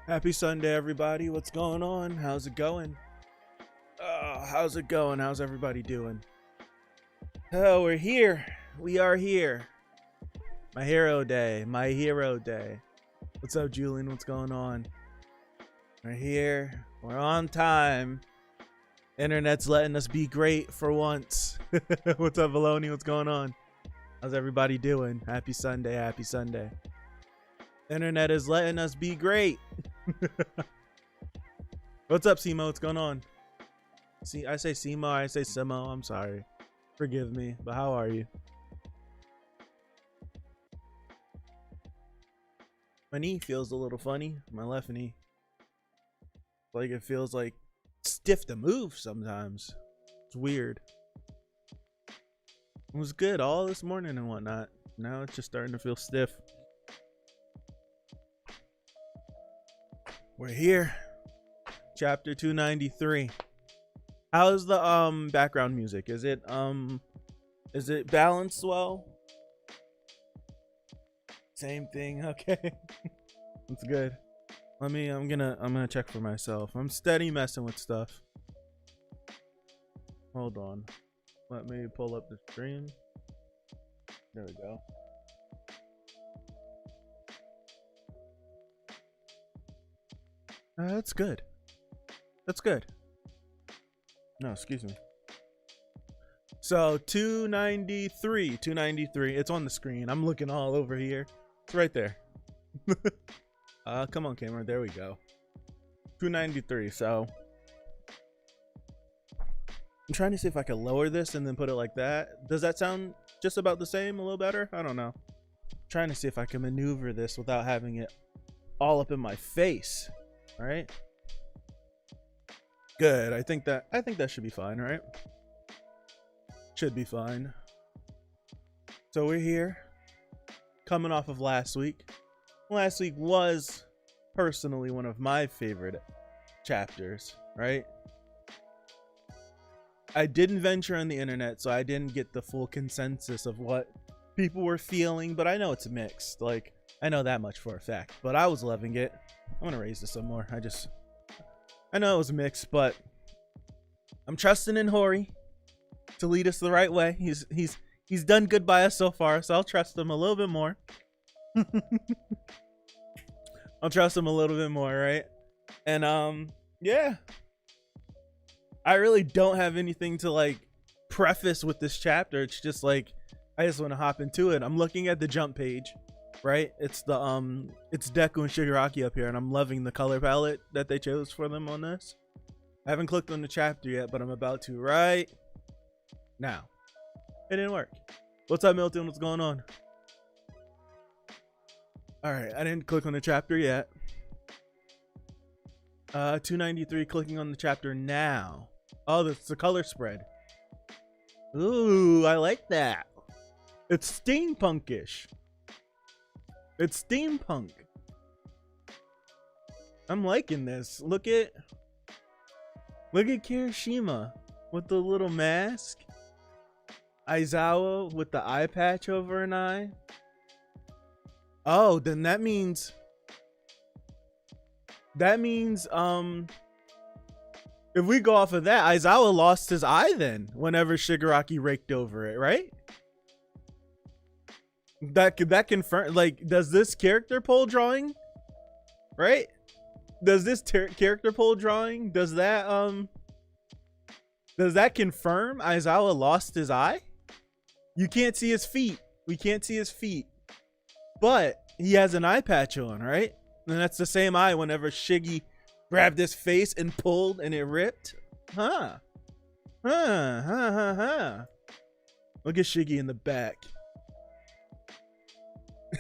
Happy Sunday, everybody. What's going on? How's it going? How's it going? How's everybody doing? Oh, we're here. We are here. My hero day. My hero day. What's up, Julian? What's going on? We're here. We're on time. Internet's letting us be great for once. What's up, Valoni? What's going on? How's everybody doing? Happy Sunday. Happy Sunday. Internet is letting us be great. What's up, Simo? What's going on? See, I say Simo, I say Simo. I'm sorry. Forgive me, but how are you? My knee feels a little funny. My left knee. Like it feels like stiff to move sometimes. It's weird. It was good all this morning and whatnot. Now it's just starting to feel stiff. We're here. Chapter 293. How's the background music? Is it balanced well? Same thing. Okay. That's good. I'm gonna check for myself. I'm steady messing with stuff. Hold on. Let me pull up the stream. There we go. That's good. That's good. No, excuse me. So 293. It's on the screen. I'm looking all over here. It's right there. Come on, camera. There we go. 293. So I'm trying to see if I can lower this and then put it like that. Does that sound just about the same? A little better? I don't know. I'm trying to see if I can maneuver this without having it all up in my face. All right. Good. I think that should be fine, right? Should be fine. So we're here, coming off of last week. Last week was personally one of my favorite chapters, right? I didn't venture on the internet, so I didn't get the full consensus of what people were feeling, but I know it's mixed. Like, I know that much for a fact, but I was loving it. I'm gonna raise this some more. I know it was mixed, but I'm trusting in Hori to lead us the right way. He's done good by us so far, so I'll trust him a little bit more. I'll trust him a little bit more, right? And yeah. I really don't have anything to like preface with this chapter. It's just like I just want to hop into it. I'm looking at the jump page. Right, it's the it's Deku and Shigaraki up here, and I'm loving the color palette that they chose for them on this. I haven't clicked on the chapter yet, but I'm about to right now. It didn't work. What's up, Milton? What's going on? All right, I didn't click on the chapter yet. 293, clicking on the chapter now. Oh, that's the color spread. Ooh, I like that. It's steampunkish. It's steampunk. I'm liking this. Look at Kirishima with the little mask. Aizawa with the eye patch over an eye. Oh, then that means if we go off of that, Aizawa lost his eye then whenever Shigaraki raked over it, right? That confirm, like, does this character poll drawing, right? Does this character poll drawing, does that confirm Aizawa lost his eye? You can't see his feet. We can't see his feet, but he has an eye patch on, right? And that's the same eye whenever Shiggy grabbed his face and pulled and it ripped. Look at Shiggy in the back.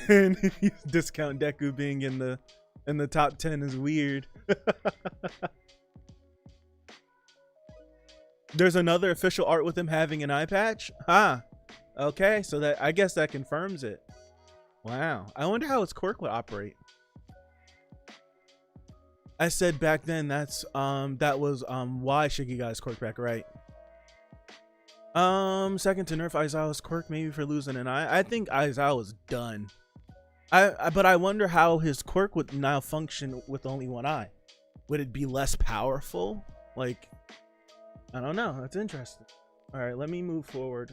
And discount Deku being in the top 10 is weird. There's another official art with him having an eye patch. Okay, so that I guess that confirms it. Wow, I wonder how his quirk would operate. I said back then that was why Shiggy got his quirk back, right? Second to nerf Aizawa's quirk maybe for losing an eye. I think Aizawa's done. But I wonder how his quirk would now function with only one eye. Would it be less powerful? Like, I don't know. That's interesting. All right, let me move forward.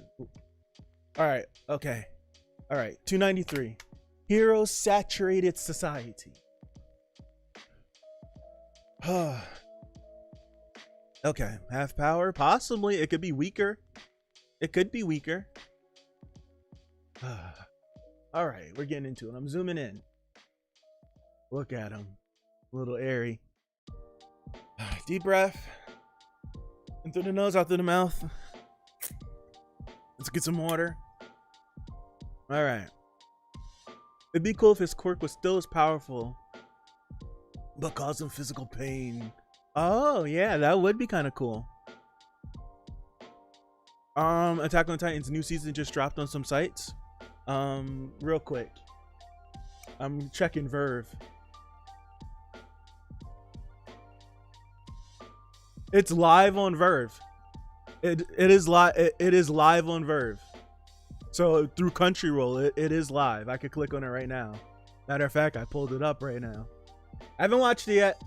All right, okay. All right, 293. Heroes saturated society. Okay, half power, possibly. It could be weaker. It could be weaker. All right, we're getting into it. I'm zooming in. Look at him, a little airy. Deep breath. In through the nose, out through the mouth. Let's get some water. All right. It'd be cool if his quirk was still as powerful, but cause him physical pain. Oh yeah, that would be kind of cool. Attack on Titan's new season just dropped on some sites. Real quick, I'm checking Verve. It's live on Verve. It is live on Verve. So through Crunchyroll, it is live. I could click on it right now. Matter of fact, I pulled it up right now. I haven't watched it yet.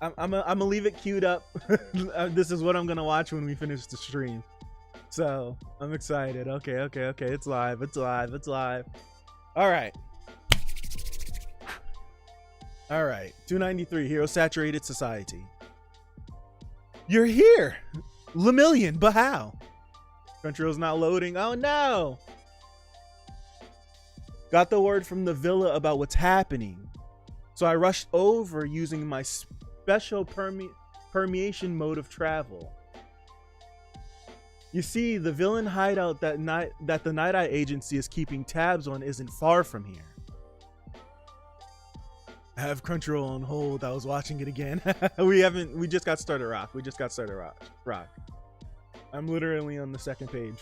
I'm gonna leave it queued up. This is what I'm gonna watch when we finish the stream. So I'm excited. Okay. It's live. All right. 293. Hero saturated society. You're here, Lemillion, but how? Crunchyroll's not loading. Oh no! Got the word from the villa about what's happening, so I rushed over using my special permeation mode of travel. You see, the villain hideout that the Night Eye agency is keeping tabs on isn't far from here. I have Crunchyroll on hold. I was watching it again. We just got started rock. Rock. I'm literally on the second page.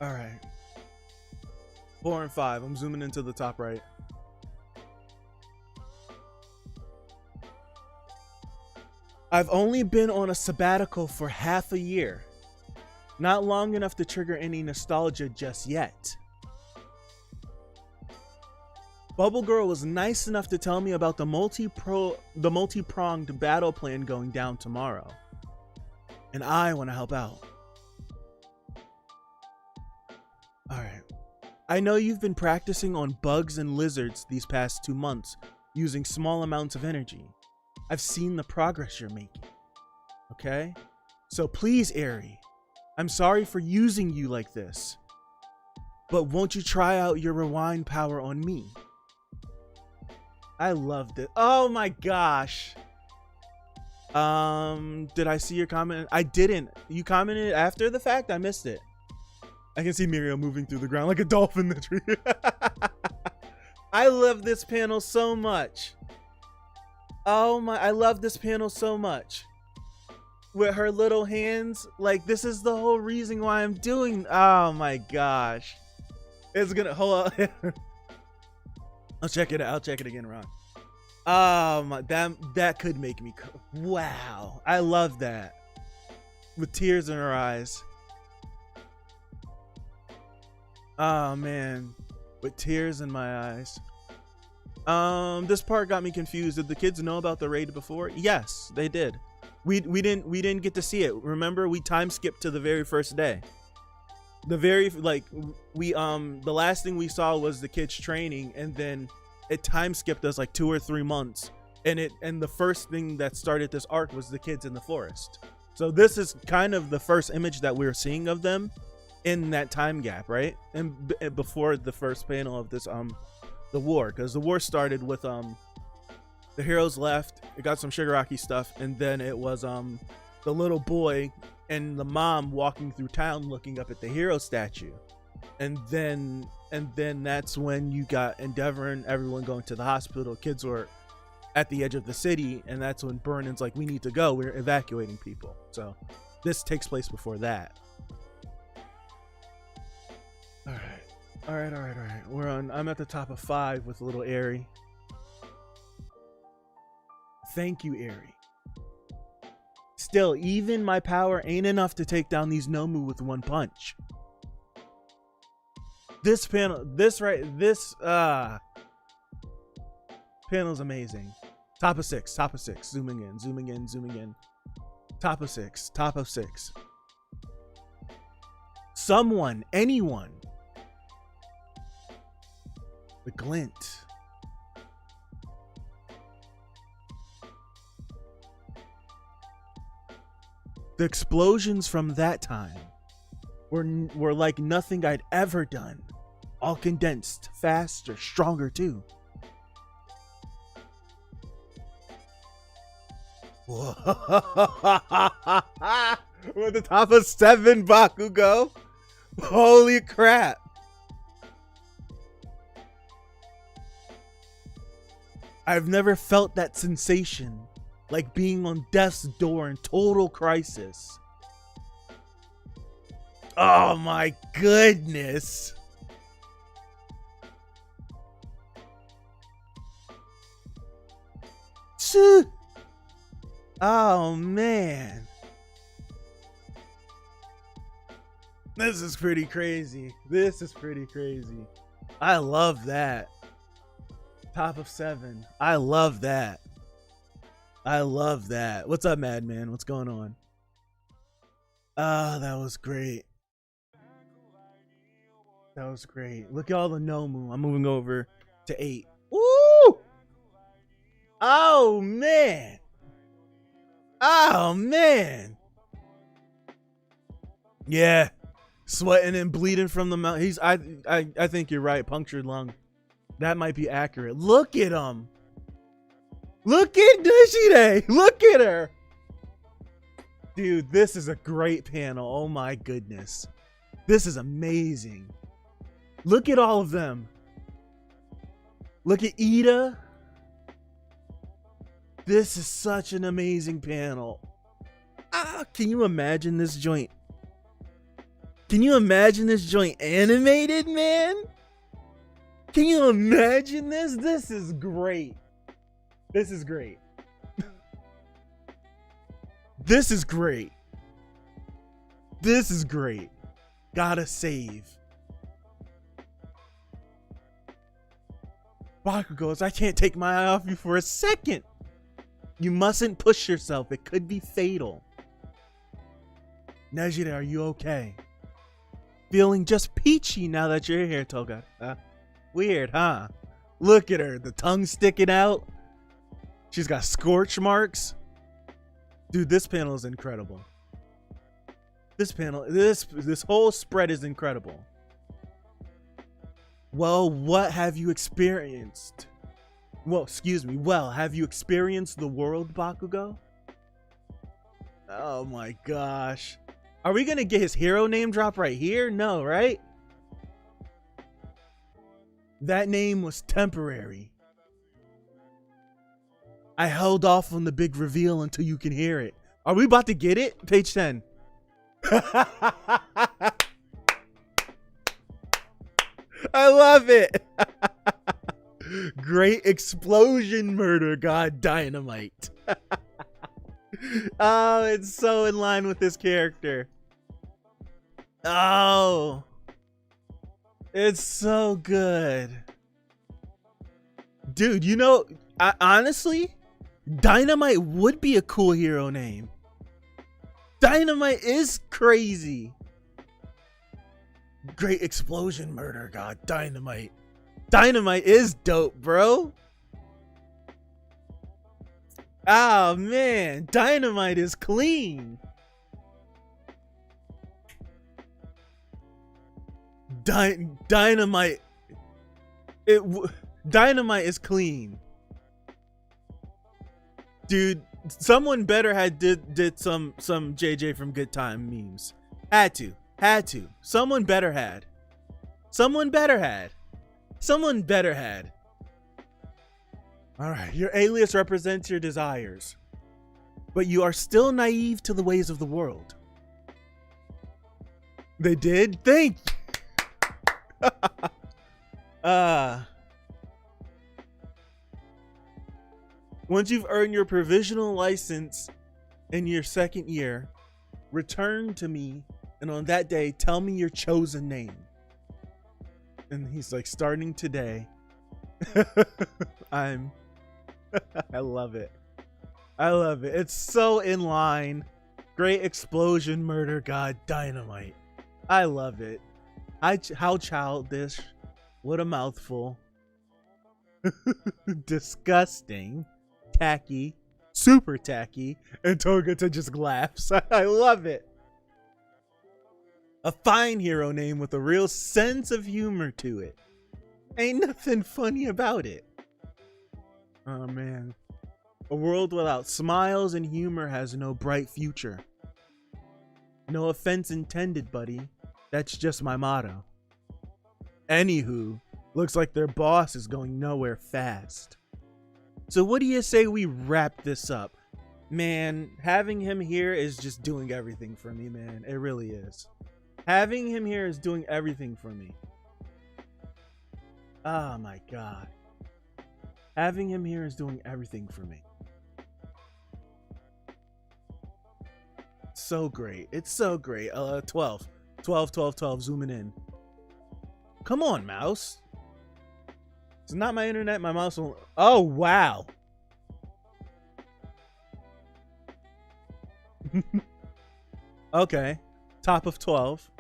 All right. 4 and 5. I'm zooming into the top right. I've only been on a sabbatical for half a year. Not long enough to trigger any nostalgia just yet. Bubble Girl was nice enough to tell me about the multi-pronged battle plan going down tomorrow. And I want to help out. Alright. I know you've been practicing on bugs and lizards these past 2 months, using small amounts of energy. I've seen the progress you're making. Okay? So please, Aerie, I'm sorry for using you like this. But won't you try out your rewind power on me? I loved it. Oh my gosh. Did I see your comment? I didn't. You commented after the fact? I missed it. I can see Mirio moving through the ground like a dolphin in the tree. I love this panel so much. Oh my, I love this panel so much. With her little hands, like this is the whole reason why I'm doing. Oh my gosh. It's gonna, hold on. I'll check it out. I'll check it again, Ron. Oh my, that could make me. Wow, I love that. With tears in her eyes. Oh man, with tears in my eyes. This part got me confused. Did the kids know about the raid before? Yes, they did. We didn't get to see it. Remember, we time skipped to the very first day. The last thing we saw was the kids training, and then it time skipped us like 2 or 3 months, and the first thing that started this arc was the kids in the forest. So this is kind of the first image that we're seeing of them in that time gap, right? And before the first panel of this the war, because the war started with the heroes left, it got some Shigaraki stuff, and then it was the little boy and the mom walking through town looking up at the hero statue, and then that's when you got Endeavor and everyone going to the hospital. Kids were at the edge of the city, and that's when Burnham's like, we need to go, we're evacuating people. So this takes place before that. All right. I'm at the top of 5 with a little Aerie. Thank you, Aerie. Still, even my power ain't enough to take down these Nomu with one punch. This panel, this panel's amazing. Top of six, zooming in, zooming in, zooming in. Top of six, top of six. Someone, anyone. The glint. The explosions from that time were like nothing I'd ever done. All condensed, faster, stronger too. We're at the top of 7, Bakugo. Holy crap. I've never felt that sensation, like being on death's door in total crisis. Oh my goodness. Oh man. This is pretty crazy. This is pretty crazy. I love that. Top of 7. I love that. I love that. What's up, Madman? What's going on? Ah, that was great. That was great. Look at all the Nomu. I'm moving over to 8. Woo! Oh man. Oh man. Yeah. Sweating and bleeding from the mouth. I think you're right. Punctured lung. That might be accurate. Look at him. Look at Nishide. Look at her. Dude, this is a great panel. Oh my goodness. This is amazing. Look at all of them. Look at Ida. This is such an amazing panel. Ah, can you imagine this joint? Can you imagine this joint animated, man? Can you imagine this? This is great. This is great. This is great. This is great. Gotta save. Bakugo goes, I can't take my eye off you for a second. You mustn't push yourself. It could be fatal. Nejire, are you okay? Feeling just peachy now that you're here, Toga. Weird, huh? Look at her. The tongue sticking out. She's got scorch marks. Dude, this panel is incredible. This panel, this whole spread is incredible. Well, what have you experienced? Well, excuse me. Well, have you experienced the world, Bakugo? Oh my gosh. Are we gonna get his hero name drop right here? No, right? That name was temporary. I held off on the big reveal until you can hear it. Are we about to get it? Page 10. I love it. Great explosion murder god dynamite. Oh, it's so in line with this character. Oh, it's so good. Dude, you know, honestly, Dynamite would be a cool hero name. Dynamite is crazy. Great explosion murder god Dynamite. Dynamite is dope, bro. Oh man, Dynamite is clean. Dynamite is clean. Dude, someone better had did some JJ from Good Time memes. Had to. Someone better had. All right, your alias represents your desires, but you are still naive to the ways of the world. They did? Thank you. Once you've earned your provisional license in your second year, return to me, and on that day, tell me your chosen name. And he's like, starting today. I love it. I love it. It's so in line. Great explosion, murder, god, dynamite. I love it. How childish. What a mouthful. Disgusting. Tacky. Super tacky. And Togata just laughs. I love it. A fine hero name with a real sense of humor to it. Ain't nothing funny about it. Oh man. A world without smiles and humor has no bright future. No offense intended, buddy. That's just my motto. Anywho, looks like their boss is going nowhere fast. So what do you say we wrap this up? Man, having him here is just doing everything for me, man. It really is. Having him here is doing everything for me. Oh my god. Having him here is doing everything for me. So great. It's so great. 12. 12, 12, 12. Zooming in. Come on, mouse. It's not my internet. My mouse will... Oh, wow. Okay. Top of 12.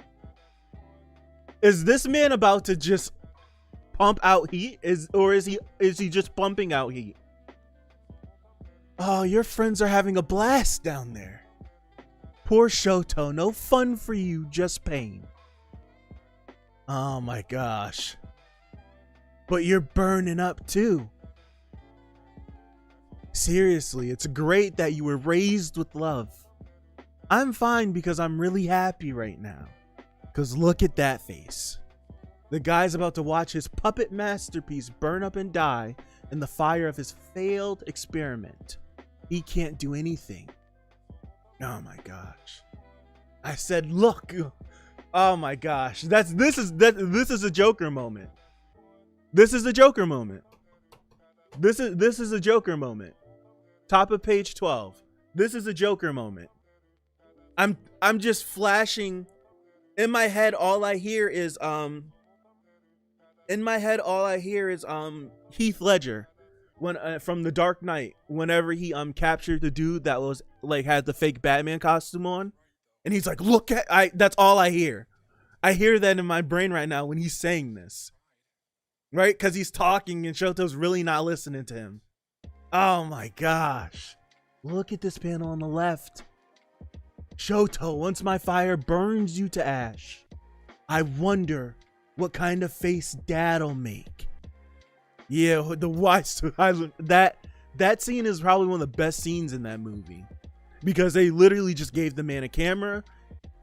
Is this man about to just pump out heat? Is he just pumping out heat? Oh, your friends are having a blast down there. Poor Shoto, no fun for you, just pain. Oh my gosh. But you're burning up too. Seriously, it's great that you were raised with love. I'm fine because I'm really happy right now. Cause look at that face. The guy's about to watch his puppet masterpiece burn up and die in the fire of his failed experiment. He can't do anything. Oh my gosh. I said, look. Oh my gosh. This is a Joker moment. This is a Joker moment. This is a Joker moment. Top of page 12. This is a Joker moment. I'm just flashing in my head. All I hear is Heath Ledger when from The Dark Knight, whenever he captured the dude that was like had the fake Batman costume on, and he's like, look at that's all I hear. I hear that in my brain right now when he's saying this. Right? Because he's talking and Shoto's really not listening to him. Oh my gosh. Look at this panel on the left. Shoto, once my fire burns you to ash, I wonder what kind of face Dad'll make. Yeah, the wise that scene is probably one of the best scenes in that movie, because they literally just gave the man a camera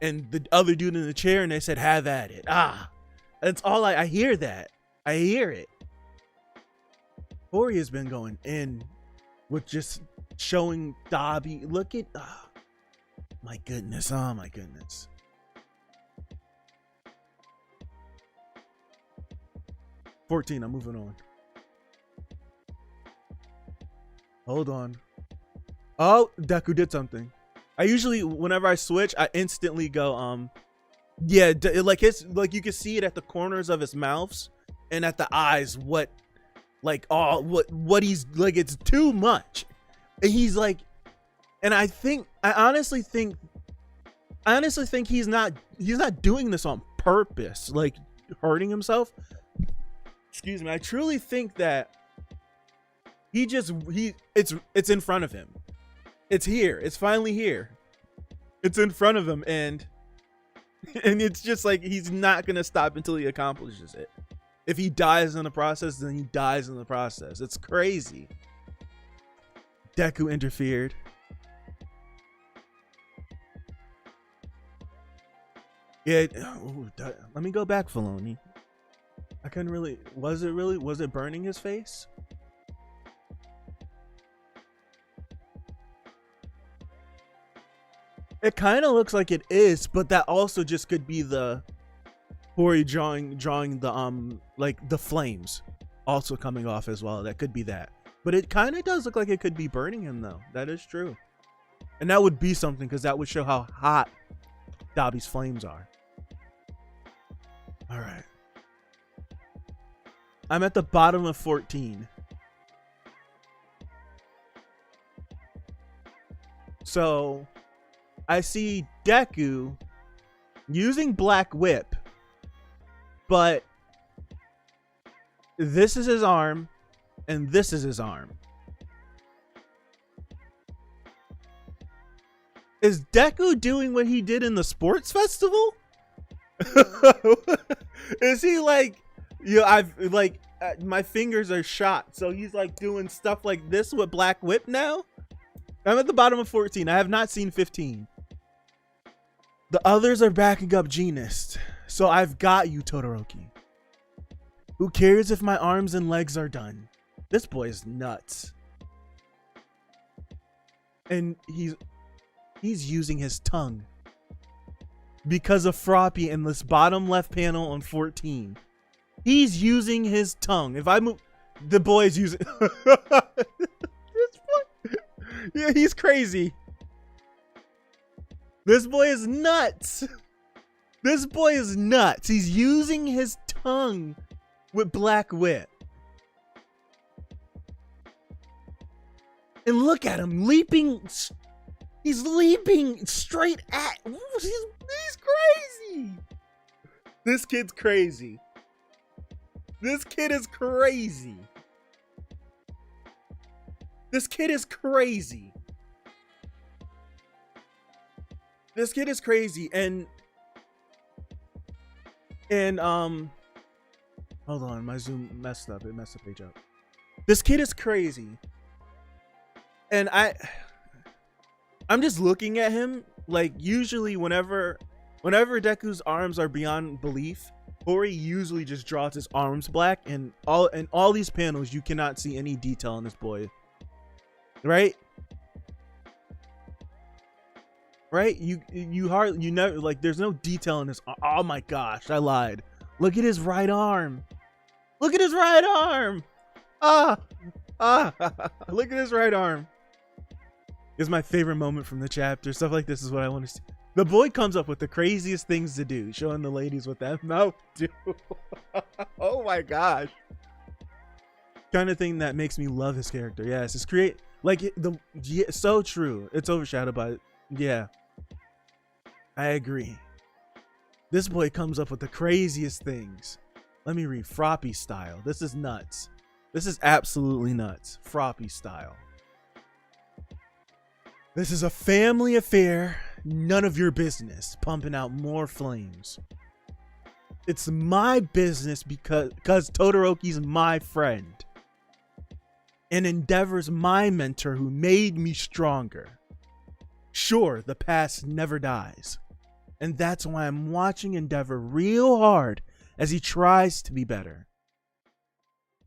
and the other dude in the chair and they said, have at it. That's all I hear that. I hear it. Tori has been going in with just showing Dabi. Look at, my goodness. Oh my goodness. $14. I'm moving on. Hold on. Oh, Deku did something. I usually, whenever I switch, I instantly go, yeah, like you can see it at the corners of his mouths and at the eyes. What he's like, it's too much. And he's like, and I honestly think he's not doing this on purpose, like hurting himself. Excuse me. I truly think that it's in front of him. It's here. It's finally here. It's in front of him, and it's just like he's not gonna stop until he accomplishes it. If he dies in the process, then he dies in the process. It's crazy. Deku interfered. Yeah. Ooh, let me go back, Filoni. I couldn't really. Was it burning his face? It kind of looks like it is, but that also just could be the Hori drawing the like the flames also coming off as well. That could be that. But it kind of does look like it could be burning him though. That is true. And that would be something, because that would show how hot Dabi's flames are. All right. I'm at the bottom of 14. So I see Deku using Black Whip, but this is his arm and this is his arm. Is Deku doing what he did in the sports festival? Is he like, my fingers are shot, so he's like doing stuff like this with Black Whip now? I'm at the bottom of 14. I have not seen 15. The others are backing up Genist, so I've got you, Todoroki. Who cares if my arms and legs are done? This boy is nuts. And he's using his tongue. Because of Froppy in this bottom left panel on 14. He's using his tongue. If I move, the boy is using... Yeah, he's crazy. This boy is nuts. This boy is nuts. He's using his tongue with Black Whip. And look at him leaping. He's leaping straight at. He's crazy. This kid's crazy. This kid is crazy. This kid is crazy. This kid is crazy. And hold on, my Zoom messed up. It messed the page up. This kid is crazy. And I'm just looking at him like usually whenever Deku's arms are beyond belief, Hori usually just draws his arms black, and all these panels you cannot see any detail on this boy. Right? Right? You never, like, there's no detail in this. Oh my gosh, I lied. Look at his right arm. Look at his right arm. Look at his right arm. This is my favorite moment from the chapter. Stuff like this is what I want to see. The boy comes up with the craziest things to do, showing the ladies what that mouth do. Oh my gosh. Kind of thing that makes me love his character. Yes, it's so true. It's overshadowed by, yeah. I agree. This boy comes up with the craziest things. Let me read. Froppy style. This is nuts. This is absolutely nuts. Froppy style. This is a family affair. None of your business. Pumping out more flames. It's my business because Todoroki's my friend. And Endeavor's my mentor who made me stronger. Sure, the past never dies. And that's why I'm watching Endeavor real hard as he tries to be better.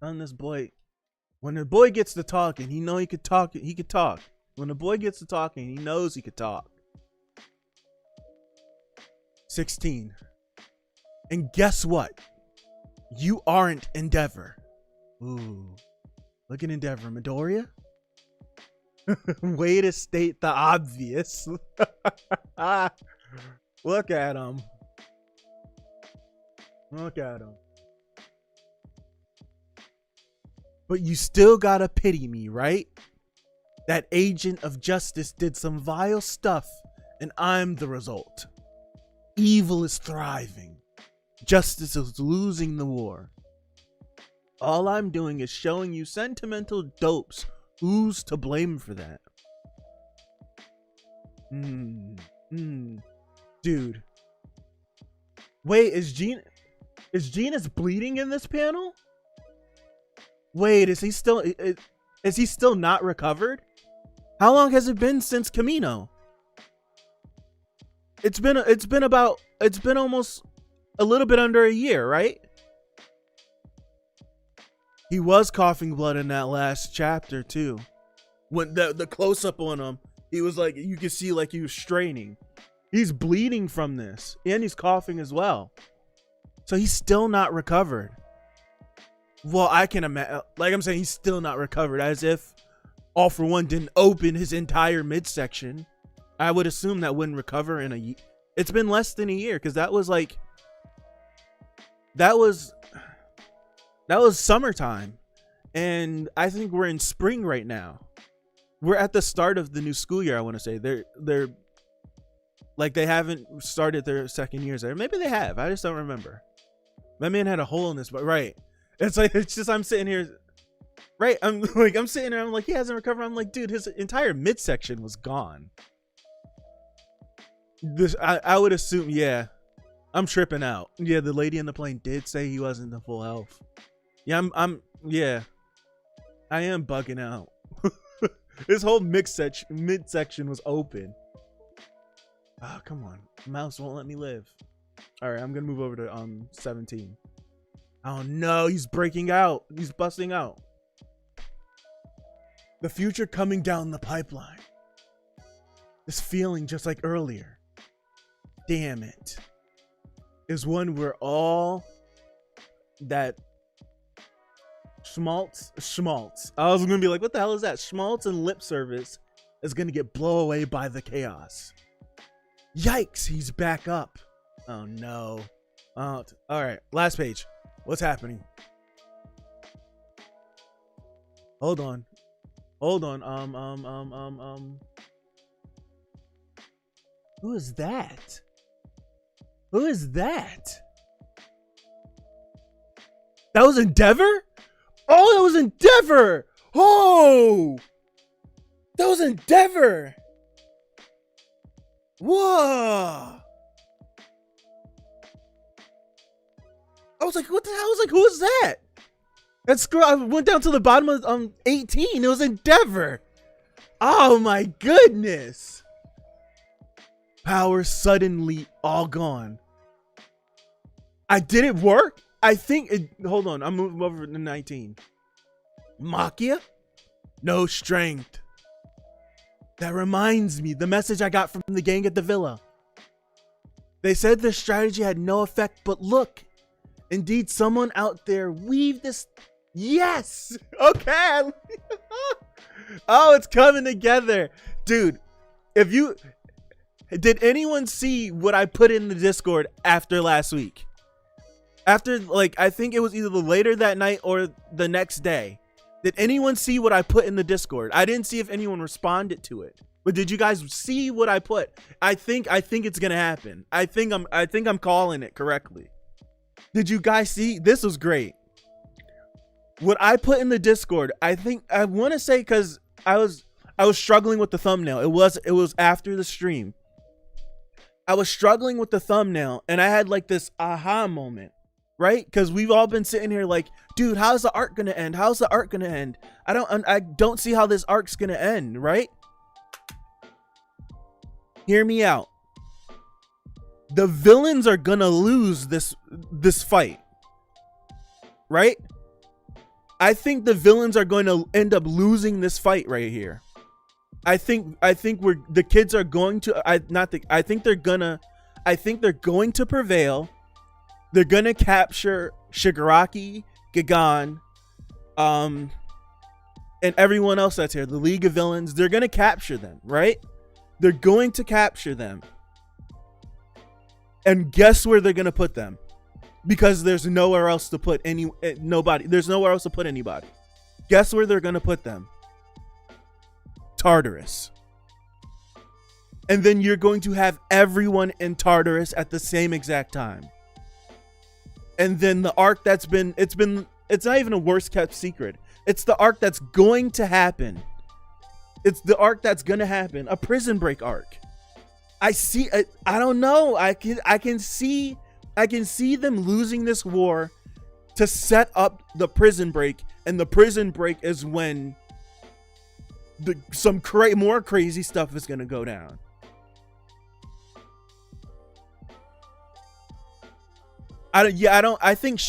On this boy, when the boy gets to talking, he know he could talk. He could talk. When the boy gets to talking, he knows he could talk. 16. And guess what? You aren't Endeavor. Ooh. Look at Endeavor. Midoriya? Way to state the obvious. Look at him. Look at him. But you still gotta pity me, right? That agent of justice did some vile stuff, and I'm the result. Evil is thriving. Justice is losing the war. All I'm doing is showing you sentimental dopes. Who's to blame for that? Dude. Wait, is Genist bleeding in this panel? Wait, is he still not recovered? How long has it been since Kamino? It's been almost a little bit under a year, right? He was coughing blood in that last chapter too. When the close up on him, he was like, you could see like he was straining. He's bleeding from this, and he's coughing as well. So he's still not recovered. Well, I can imagine, like I'm saying, he's still not recovered, as if All For One didn't open his entire midsection. I would assume that wouldn't recover in a year. It's been less than a year, because that was That was summertime. And I think we're in spring right now. We're at the start of the new school year, I want to say. They're like, they haven't started their second years there. Maybe they have. I just don't remember. My man had a hole in this, but right. It's like, it's just, I'm sitting here, right? I'm sitting there, I'm like, he hasn't recovered. I'm like, dude, his entire midsection was gone. This, I would assume, yeah. I'm tripping out. Yeah, the lady in the plane did say he wasn't in full health. Yeah, yeah. I am bugging out. His whole midsection was open. Oh, come on. Mouse won't let me live. All right, I'm going to move over to 17. Oh, no. He's breaking out. He's busting out. The future coming down the pipeline. This feeling just like earlier. Damn it. Is one where all that schmaltz. I was going to be like, what the hell is that? Schmaltz and lip service is going to get blown away by the chaos. Yikes, he's back up. Oh no. All right, last page. What's happening? Hold on. Who is that? Who is that? That was Endeavor? Oh, that was Endeavor. Oh, that was Endeavor. Whoa. I was like, what the hell? I was like, who is that? And scroll, I went down to the bottom of 18. It was Endeavor. Oh my goodness. Power suddenly all gone. I didn't work. I think it, hold on. I'm moving over to 19. Makia? No strength. That reminds me, the message I got from the gang at the villa. They said the strategy had no effect, but look. Indeed, someone out there weaved this. Yes. Okay. Oh, it's coming together. Dude, if you... Did anyone see what I put in the Discord after last week? After, like, I think it was either later that night or the next day. Did anyone see what I put in the Discord? I didn't see if anyone responded to it. But did you guys see what I put? I think it's gonna happen. I think I'm calling it correctly. Did you guys see? This was great. What I put in the Discord, I want to say, because I was struggling with the thumbnail. It was after the stream. I was struggling with the thumbnail, and I had like this aha moment, right? Because we've all been sitting here like, dude, how's the arc gonna end? How's the arc gonna end? I don't see how this arc's gonna end, right? Hear me out. The villains are gonna lose this fight, right? I think the villains are going to end up losing this fight right here. I think the kids are going to I think they're going to prevail. They're gonna capture Shigaraki, Gigan, and everyone else that's here, the League of Villains. They're gonna capture them, right? They're going to capture them. And guess where they're gonna put them? Because there's nowhere else to put nobody. There's nowhere else to put anybody. Guess where they're gonna put them? Tartarus. And then you're going to have everyone in Tartarus at the same exact time. And then the arc it's not even a worst kept secret. It's the arc that's going to happen. It's the arc that's going to happen. A prison break arc. I don't know. I can see them losing this war to set up the prison break, and the prison break is when some more crazy stuff is gonna go down. I think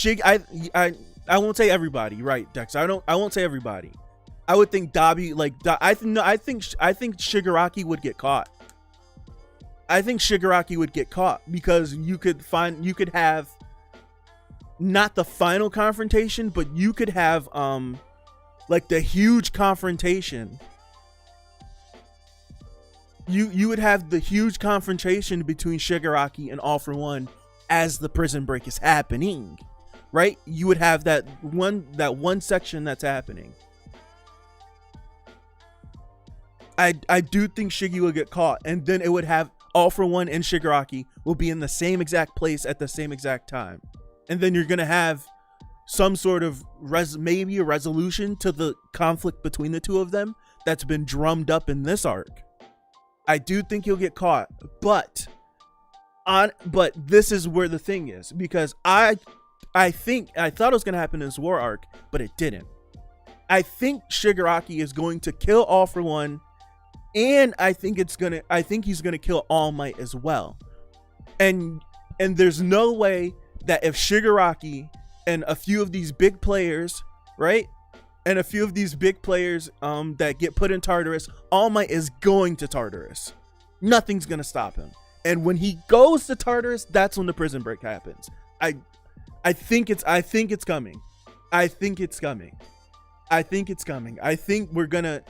I won't say everybody, right, Dex? I won't say everybody. I would think Dabi, I think Shigaraki would get caught. I think Shigaraki would get caught because you could have not the final confrontation, but you could have like the huge confrontation. You would have the huge confrontation between Shigaraki and All For One as the prison break is happening. right? You would have that one section that's happening. I do think Shiggy will get caught, and then it would have All For One and Shigaraki will be in the same exact place at the same exact time. And then you're going to have some sort of maybe a resolution to the conflict between the two of them that's been drummed up in this arc. I do think he'll get caught, but this is where the thing is, because I thought it was going to happen in this war arc, but it didn't. I think Shigaraki is going to kill All For One, and I think he's gonna kill All Might as well. And there's no way that if Shigaraki and a few of these big players, right? And a few of these big players that get put in Tartarus, All Might is going to Tartarus. Nothing's gonna stop him. And when he goes to Tartarus, that's when the prison break happens. I think it's coming. I think we're gonna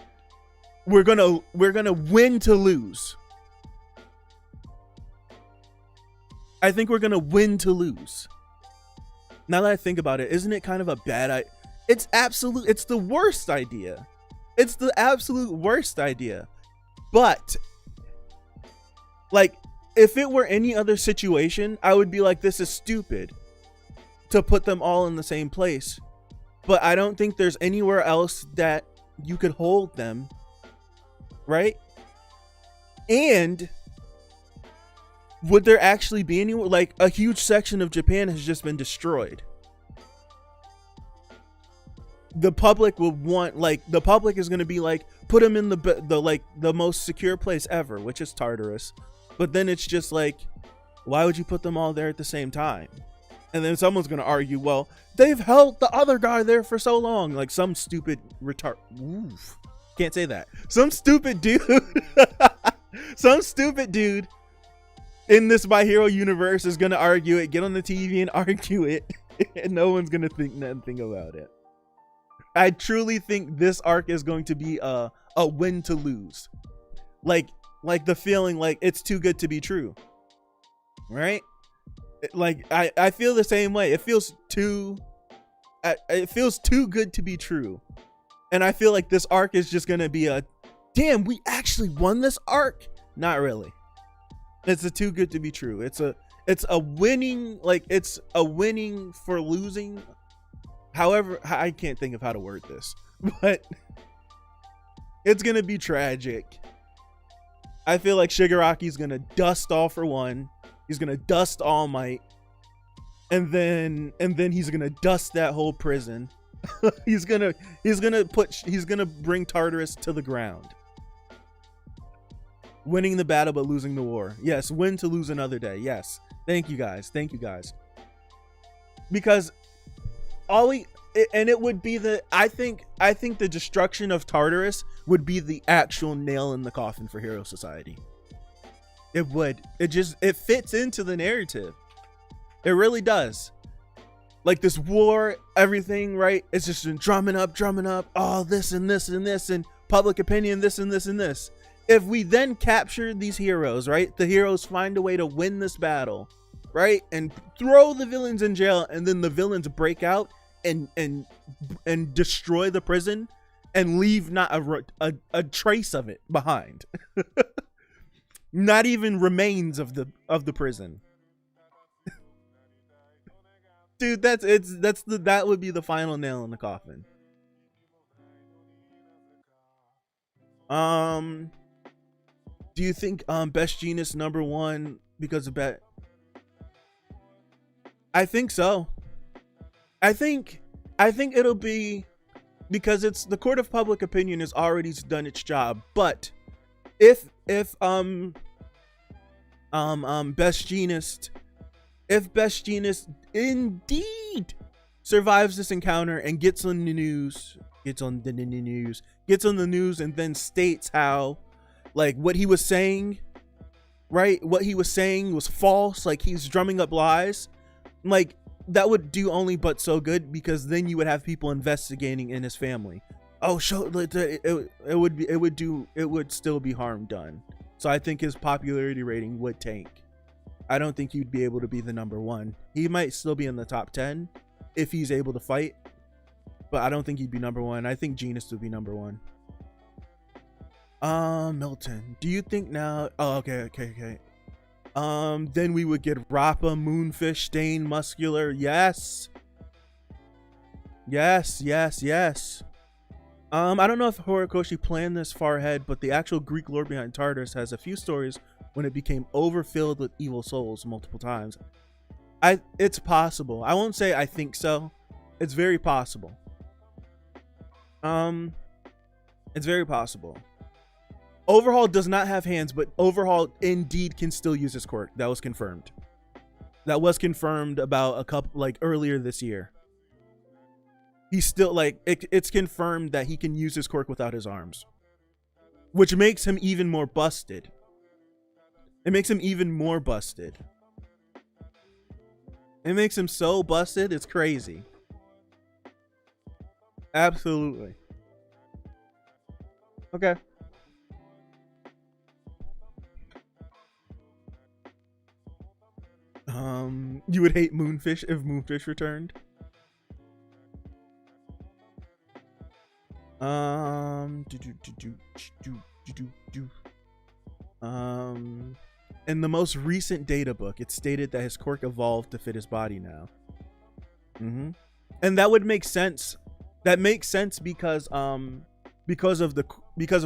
win to lose. I think we're gonna win to lose. Now that I think about it, isn't it kind of a bad idea? It's the worst idea. It's the absolute worst idea. But like, if it were any other situation, I would be like, this is stupid to put them all in the same place. But I don't think there's anywhere else that you could hold them, right? And would there actually be anywhere? Like, a huge section of Japan has just been destroyed. The public will want, like, the public is going to be like, put them in the most secure place ever, which is Tartarus. But then it's just like, why would you put them all there at the same time? And then someone's going to argue, well, they've held the other guy there for so long. Like some stupid can't say that. Some stupid dude. Some stupid dude in this My Hero universe is going to argue it, get on the TV and argue it. And no one's going to think nothing about it. I truly think this arc is going to be a win to lose. Like the feeling like it's too good to be true. Right? Like I feel the same way. It feels too good to be true. And I feel like this arc is just going to be a, damn, we actually won this arc. Not really. It's a too good to be true. It's a winning, like it's a winning for losing. However, I can't think of how to word this, but it's going to be tragic. I feel like Shigaraki's going to dust All For One. He's going to dust All Might. And then he's going to dust that whole prison. he's going to bring Tartarus to the ground. Winning the battle but losing the war. Yes, win to lose another day. Yes. Thank you guys. Because it would be I think the destruction of Tartarus would be the actual nail in the coffin for Hero Society. It would. It fits into the narrative. It really does. Like this war, everything, right? It's just been drumming up. Oh, this and this and this, and public opinion, this and this and this. If we then capture these heroes, right? The heroes find a way to win this battle, right? And throw the villains in jail, and then the villains break out and destroy the prison and leave not a trace of it behind. Not even remains of the prison. Dude, that would be the final nail in the coffin. Do you think Best Genius #1 because of bet? I think so. I think it'll be because it's the court of public opinion has already done its job. But if Best Genius indeed survives this encounter and gets on the news, and then states how, like, what he was saying, right? What he was saying was false. Like, he's drumming up lies. Like, that would do only but so good, because then you would have people investigating in his family. Oh, it would still be harm done. So I think his popularity rating would tank. I don't think he'd be able to be the #1. He might still be in the top 10 if he's able to fight. But I don't think he'd be number one. I think Genus would be number one. Milton, do you think now? Oh, okay. Then we would get Rappa, Moonfish, Stain, Muscular. Yes. I don't know if Horikoshi planned this far ahead, but the actual Greek lore behind Tartarus has a few stories when it became overfilled with evil souls multiple times. It's possible. I won't say I think so. It's very possible. It's very possible. Overhaul does not have hands, but Overhaul indeed can still use his quirk. That was confirmed. That was confirmed about a couple, like, earlier this year. He's still, like, it's confirmed that he can use his quirk without his arms, which makes him even more busted. It makes him even more busted. It makes him so busted, it's crazy. Absolutely. Okay. You would hate Moonfish if Moonfish returned? In the most recent data book, it stated that his quirk evolved to fit his body now. And that would make sense. That makes sense because of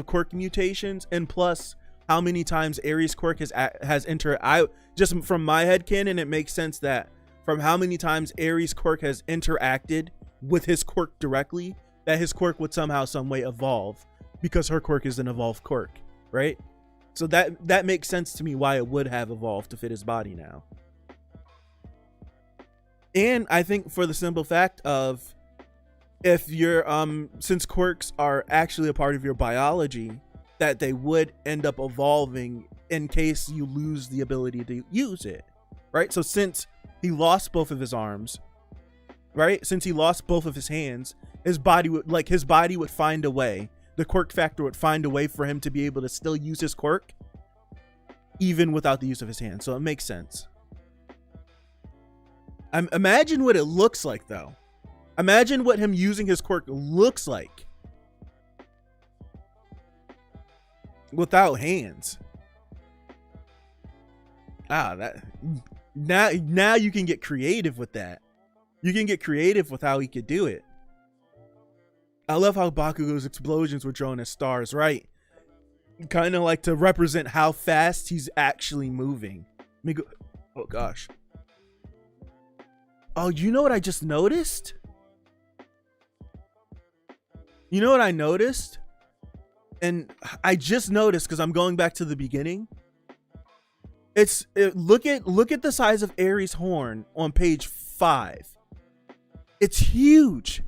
quirk mutations, and plus how many times Ares' quirk has entered. Just from my headcanon, it makes sense that from how many times Ares' quirk has interacted with his quirk directly, that his quirk would somehow, some way evolve, because her quirk is an evolved quirk, right? So that makes sense to me why it would have evolved to fit his body now. And I think for the simple fact of, if you're since quirks are actually a part of your biology, that they would end up evolving in case you lose the ability to use it, right? So since he lost both of his arms, right? Since he lost both of his hands, his body would find a way. The quirk factor would find a way for him to be able to still use his quirk even without the use of his hands. So it makes sense. Imagine what it looks like, though. Imagine what him using his quirk looks like without hands. Now you can get creative with that. You can get creative with how he could do it. I love how Bakugo's explosions were drawn as stars, right? Kind of like to represent how fast he's actually moving. Oh gosh. Oh, you know what I just noticed? You know what I noticed? And I just noticed because I'm going back to the beginning. Look at the size of Ares' horn on page 5. It's huge.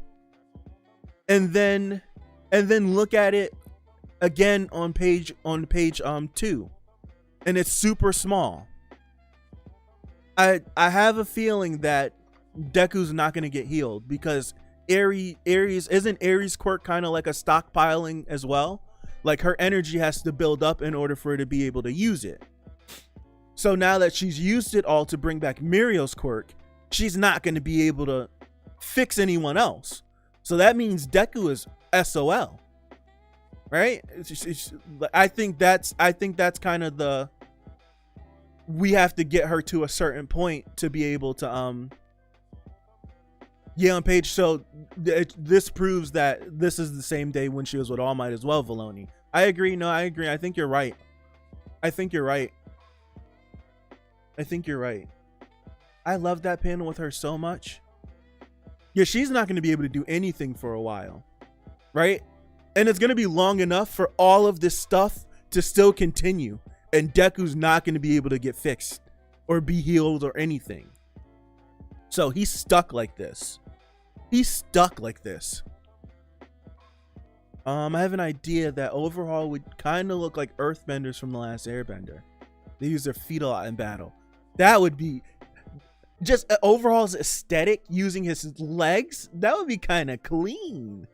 And then look at it again on page 2. And it's super small. I have a feeling that Deku's not going to get healed because isn't Ares' quirk kind of like a stockpiling as well? Like her energy has to build up in order for her to be able to use it. So now that she's used it all to bring back Mirio's quirk, she's not going to be able to fix anyone else. So that means Deku is SOL, right? I think that's kind of the, we have to get her to a certain point to be able to on page. So this proves that this is the same day when she was with All Might as well, Valoni. I agree. No, I agree. I think you're right. I love that panel with her so much. Yeah, she's not going to be able to do anything for a while, right? And it's going to be long enough for all of this stuff to still continue. And Deku's not going to be able to get fixed or be healed or anything. So he's stuck like this. I have an idea that Overhaul would kind of look like Earthbenders from The Last Airbender. They use their feet a lot in battle. That would be just Overhaul's aesthetic using his legs. That would be kind of clean.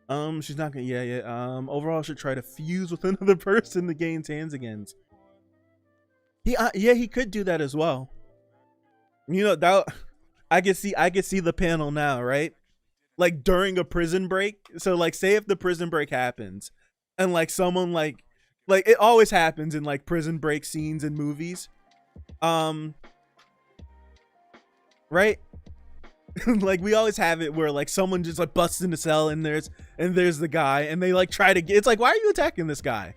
She's not gonna. Yeah. Overall, should try to fuse with another person to gain hands again. Yeah, he could do that as well. You know that I could see the panel now, right? Like during a prison break. So like, say if the prison break happens, and like someone like it always happens in like prison break scenes in movies, right? Like we always have it where like someone just like busts in the cell and there's the guy and they like try to get, it's like, why are you attacking this guy?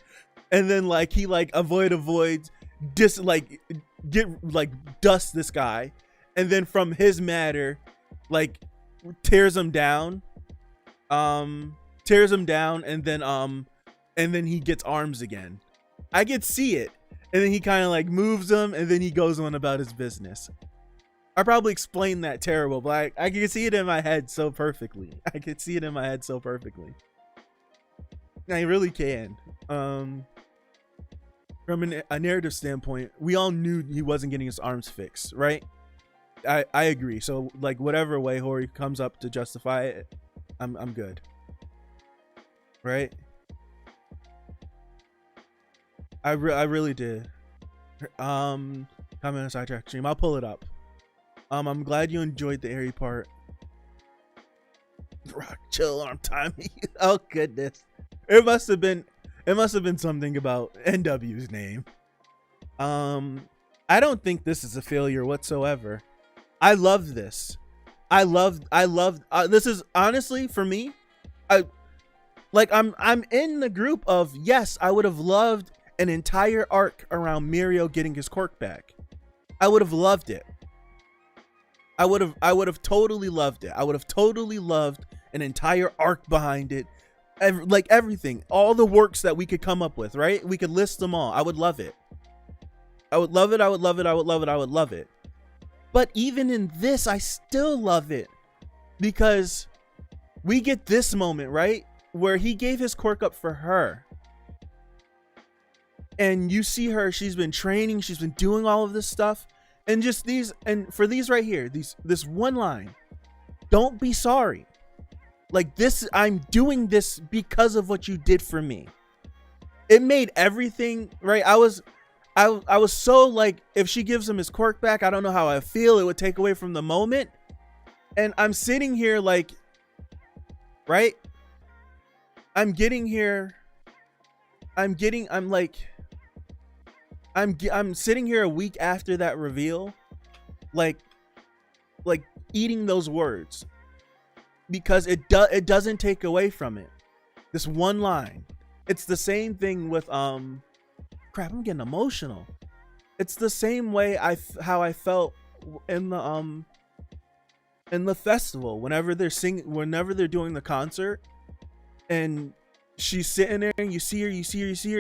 And then like he like avoids dust this guy, and then from his matter like tears him down, and then he gets arms again. I could see it, and then he kind of like moves him, and then he goes on about his business. I probably explained that terrible, but I can see it in my head so perfectly. I really can. From a narrative standpoint, we all knew he wasn't getting his arms fixed, right? I agree. So like whatever way Hori comes up to justify it, I'm good. Right? I really did. Comment on sidetrack stream. I'll pull it up. I'm glad you enjoyed the airy part. Rock, chill, arm time. Oh goodness. It must have been something about NW's name. I don't think this is a failure whatsoever. I love this. I love this is honestly for me. I'm in the group of, yes, I would have loved an entire arc around Mirio getting his quirk back. I would have loved it. I would have totally loved it. I would have totally loved an entire arc behind it. Like everything, all the works that we could come up with, right? We could list them all. I would love it. I would love it. But even in this, I still love it because we get this moment, right? Where he gave his quirk up for her. And you see her, she's been training, she's been doing all of this stuff. And just these, and for these right here, this one line, don't be sorry. Like this, I'm doing this because of what you did for me. It made everything right. I was so like, if she gives him his quirk back, I don't know how I feel. It would take away from the moment. And I'm sitting here like, right? I'm sitting here a week after that reveal, like eating those words, because it doesn't take away from it. This one line. It's the same thing with crap, I'm getting emotional. It's the same way how I felt in the festival whenever they're doing the concert and she's sitting there and you see her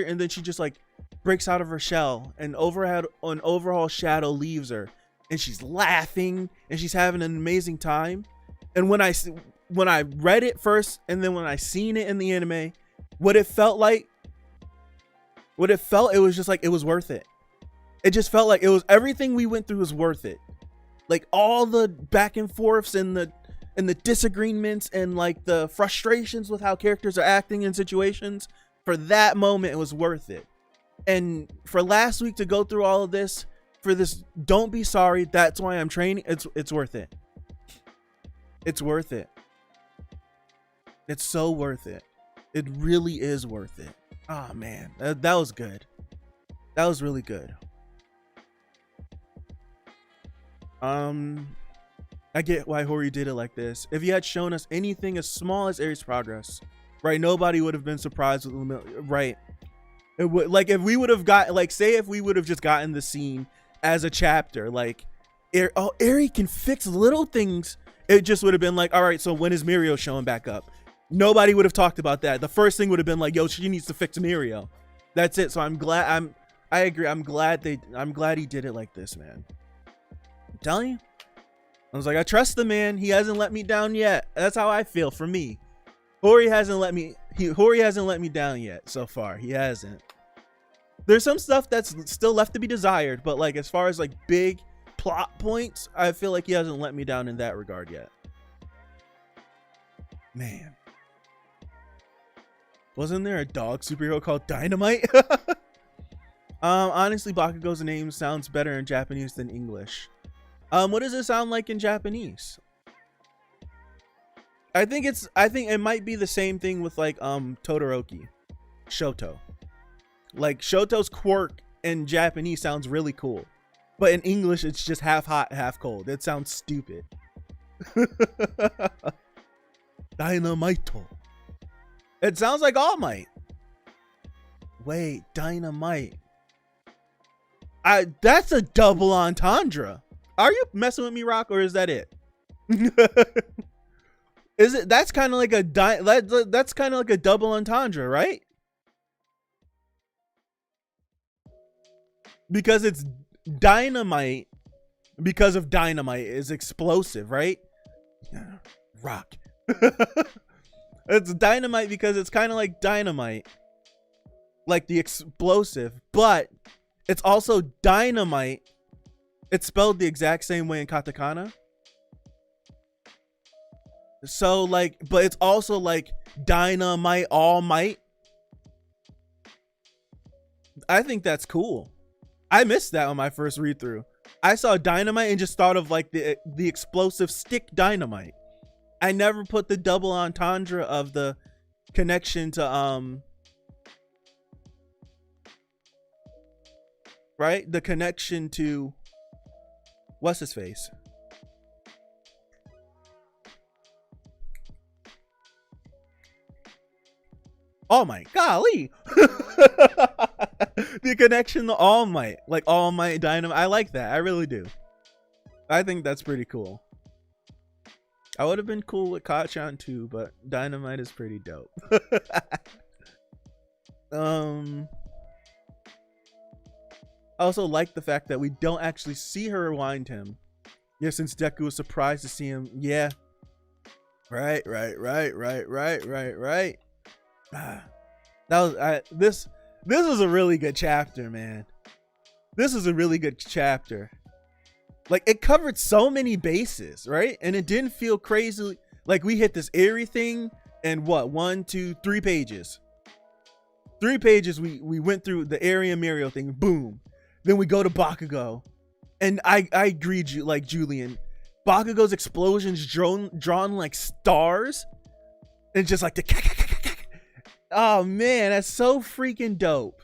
and then she just like breaks out of her shell and overhaul shadow leaves her and she's laughing and she's having an amazing time. And when I read it first and then when I seen it in the anime, it was just like, it was worth it. It just felt like it was, everything we went through was worth it. Like all the back and forths and the disagreements and like the frustrations with how characters are acting in situations, for that moment it was worth it. And for last week to go through all of this, for this don't be sorry, that's why I'm training, it's worth it. It's worth it. It's so worth it. It really is worth it. Oh man, that was good. That was really good. I get why Hori did it like this. If he had shown us anything as small as Aries' progress, right, nobody would have been surprised with, right? It would, like, if we would have got, like, say if we would have just gotten the scene as a chapter, like, Aries can fix little things. It just would have been like, all right, so when is Mirio showing back up? Nobody would have talked about that. The first thing would have been like, yo, she needs to fix Mirio. That's it. So I agree. I'm glad he did it like this, man. I'm telling you. I was like, I trust the man. He hasn't let me down yet. That's how I feel for me. Hori hasn't let me down yet so far. He hasn't. There's some stuff that's still left to be desired, but like as far as like big plot points, I feel like he hasn't let me down in that regard yet. Man. Wasn't there a dog superhero called Dynamite? Honestly, Bakugo's name sounds better in Japanese than English. What does it sound like in Japanese? I think it might be the same thing with like Todoroki, Shoto. Like Shoto's quirk in Japanese sounds really cool, but in English it's just half hot, half cold. It sounds stupid. Dynamite. It sounds like All Might. Wait, Dynamite. That's a double entendre. Are you messing with me, Rock, or is that it? Is it? That's kind of like that's kind of like a double entendre, right? Because it's dynamite, because of dynamite is explosive, right? Rock. It's dynamite because it's kind of like dynamite, like the explosive, but it's also dynamite. It's spelled the exact same way in katakana. So like, but it's also like dynamite, all might. I think that's cool. I missed that on my first read through. I saw dynamite and just thought of like the explosive stick dynamite. I never put the double entendre of the connection to right? The connection to what's his face? All Might, golly. The connection to All Might, like All Might Dynamite. I like that. I really do. I think that's pretty cool. I would have been cool with Kachan too, but Dynamite is pretty dope. I also like the fact that we don't actually see her rewind him. Yeah, since Deku was surprised to see him. Yeah. Right. That was this was a really good chapter, man. This is a really good chapter. Like, it covered so many bases, right? And it didn't feel crazy. Like, we hit this eerie thing and what? 1, 2, 3 pages. 3 pages we went through the Eri and Mirio thing. Boom. Then we go to Bakugo. And I agreed, like Julian. Bakugo's explosions drawn like stars. And just like the oh man, that's so freaking dope.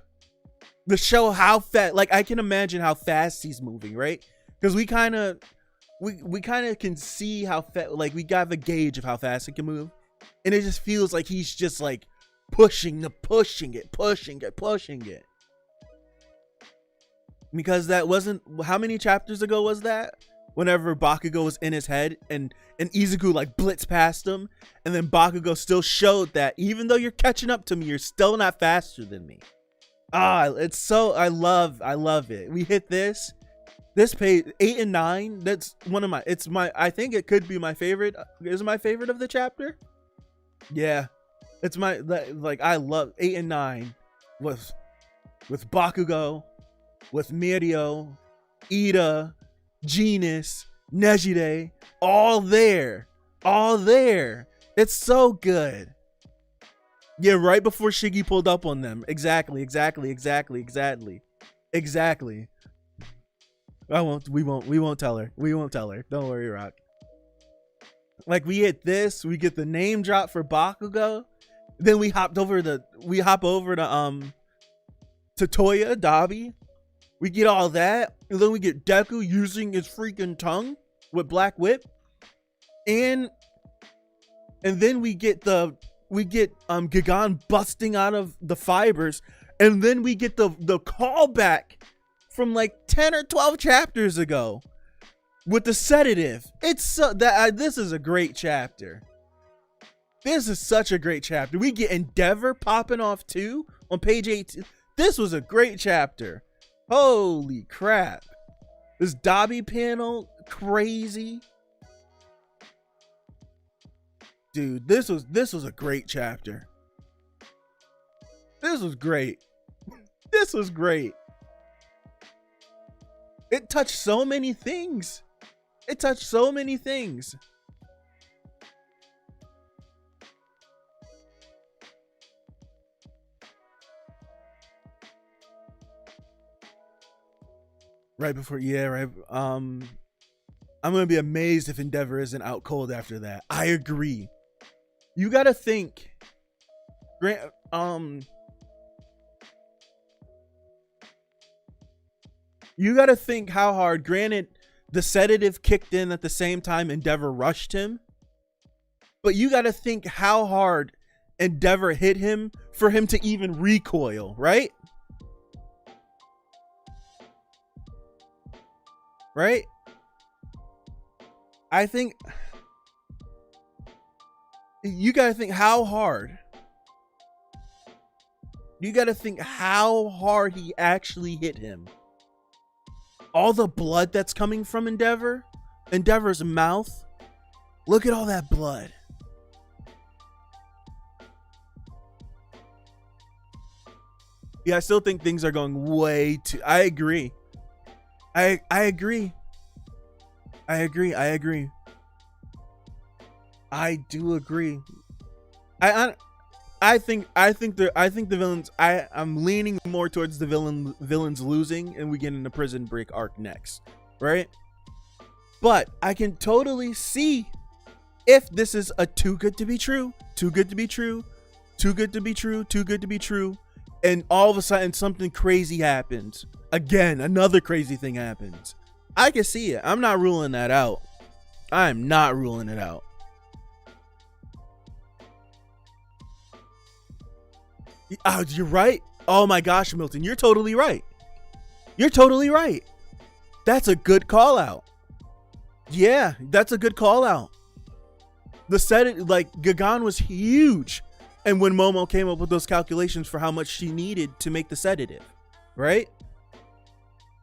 To show how fast, like I can imagine how fast he's moving, right? Because we kind of can see how fast, like we got the gauge of how fast he can move, and it just feels like he's just like pushing it. Because that wasn't, how many chapters ago was that? Whenever Bakugo was in his head and Izuku like blitzed past him, and then Bakugo still showed that even though you're catching up to me, you're still not faster than me. It's so, I love it. We hit this page 8 and 9. That's one of my, I think it could be my favorite. Is it my favorite of the chapter? Yeah, it's my, like, I love 8 and 9 with Bakugo, with Mirio, Ida, Genus, Nejire, all there. It's so good. Yeah, right before Shiggy pulled up on them. Exactly. We won't tell her. Don't worry, Rock. Like, we hit this, we get the name drop for Bakugo, then we hop over to Toya, Dabi. We get all that, and then we get Deku using his freaking tongue with Black Whip, and then we get Gigan busting out of the fibers, and then we get the callback from like 10 or 12 chapters ago with the sedative. It's so that this is a great chapter. This is such a great chapter. We get Endeavor popping off too on page 18. This was a great chapter. Holy crap. This Dabi panel, crazy. Dude, this was a great chapter. This was great. It touched so many things. Right before, yeah, right. I'm gonna be amazed if Endeavor isn't out cold after that. I agree. You gotta think, Grant. You gotta think how hard. Granted, the sedative kicked in at the same time Endeavor rushed him, but you gotta think how hard Endeavor hit him for him to even recoil, right? Right? I think you gotta think how hard. You gotta think how hard he actually hit him. All the blood that's coming from Endeavor's mouth. Look at all that blood. Yeah, I still think things are going way too. I agree. I agree. I do agree. I think the villains. I'm leaning more towards the villains losing, and we get into Prison Break arc next, right? But I can totally see if this is a too good to be true, and all of a sudden something crazy happens. Again, another crazy thing happens. I can see it. I'm not ruling that out. I'm not ruling it out. Oh, you're right. Oh my gosh, Milton, you're totally right. That's a good call out. Yeah, that's a good call out. The set, like, Gagan was huge. And when Momo came up with those calculations for how much she needed to make the sedative, right?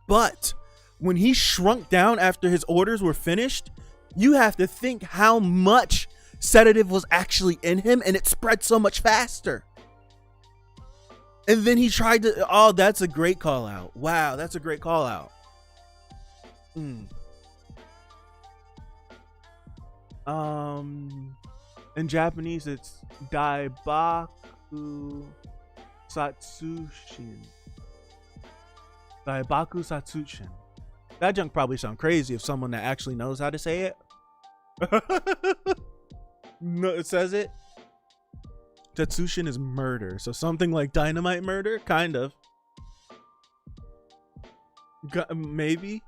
But when he shrunk down after his orders were finished, you have to think how much sedative was actually in him, and it spread so much faster. And then he tried to, oh, that's a great call out. Wow, that's a great call out. In Japanese, it's Daibaku Satsushin. Daibaku Satsushin. That junk probably sound crazy if someone that actually knows how to say it. No, it says it. Tatsushin is murder, so something like dynamite murder, kind of. Maybe.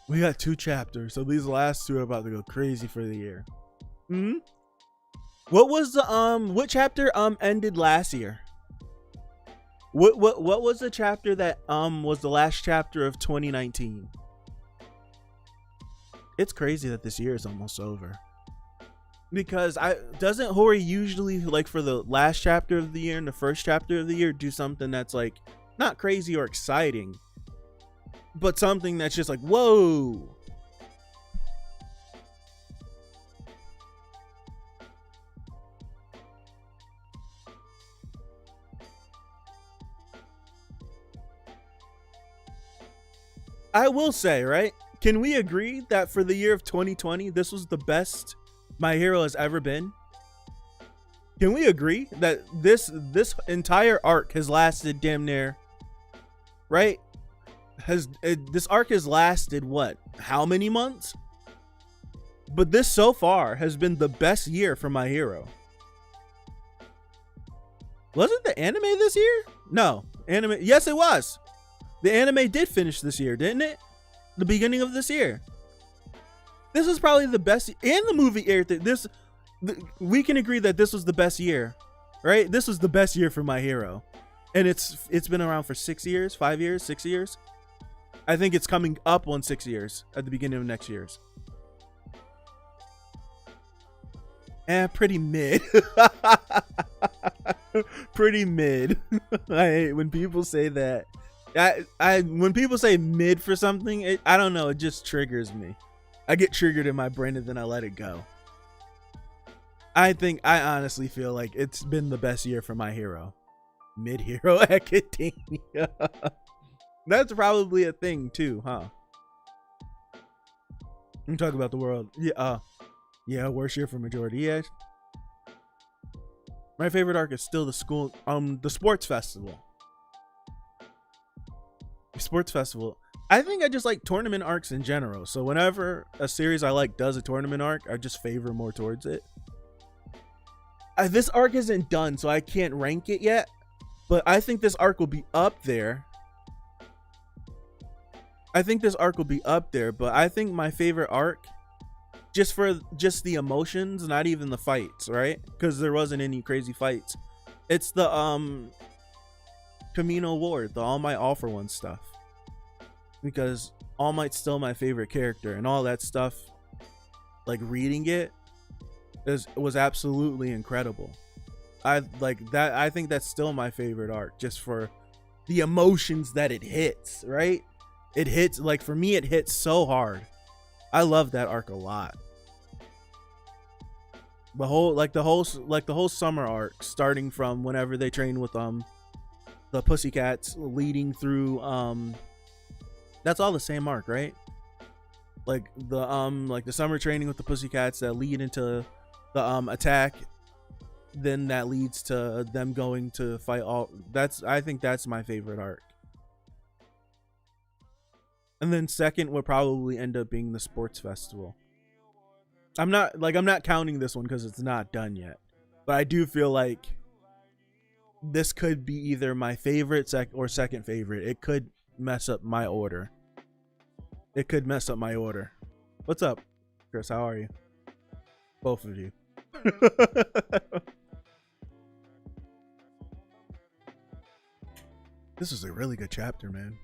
We got 2 chapters, so these last 2 are about to go crazy for the year. What was the what chapter ended last year? What was the chapter that was the last chapter of 2019? It's crazy that this year is almost over. Because doesn't Hori usually, like, for the last chapter of the year and the first chapter of the year, do something that's like not crazy or exciting, but something that's just like, whoa. I will say, right? Can we agree that for the year of 2020, this was the best My Hero has ever been? Can we agree that this entire arc has lasted damn near, right? This arc has lasted what? How many months? But this so far has been the best year for My Hero. Wasn't the anime this year? No, anime. Yes, it was. The anime did finish this year, didn't it? The beginning of this year. This was probably the best, and the movie aired. We can agree that this was the best year, right? This was the best year for My Hero, and it's been around for 6 years, 5 years, 6 years. I think it's coming up on 6 years at the beginning of next year's. And pretty mid. Pretty mid. I hate when people say that. When people say mid for something, I don't know, it just triggers me. I get triggered in my brain and then I let it go. I honestly feel like it's been the best year for My Hero. Mid Hero Academia. That's probably a thing too, huh? I'm talking about the world. Yeah, worst year for majority. Yeah. My favorite arc is still the sports festival. Sports festival. I think I just like tournament arcs in general. So whenever a series I like does a tournament arc, I just favor more towards it. This arc isn't done, so I can't rank it yet. But I think this arc will be up there. But I think my favorite arc, just the emotions, not even the fights, right? Because there wasn't any crazy fights. It's the Camino Ward, the All Might All For One stuff. Because All Might's still my favorite character, and all that stuff, like reading it, was absolutely incredible. I like that. I think that's still my favorite arc, just for the emotions that it hits, right? It hits, like, for me, it hits so hard. I love that arc a lot. The whole summer arc, starting from whenever they train with the Pussycats, leading through that's all the same arc, right? Like the summer training with the Pussycats that lead into the attack, then that leads to them going to fight all. I think that's my favorite arc. And then second would probably end up being the sports festival. I'm not counting this one because it's not done yet, but I do feel like this could be either my favorite or second favorite. It could mess up my order. What's up, Chris? How are you? Both of you. This is a really good chapter, man.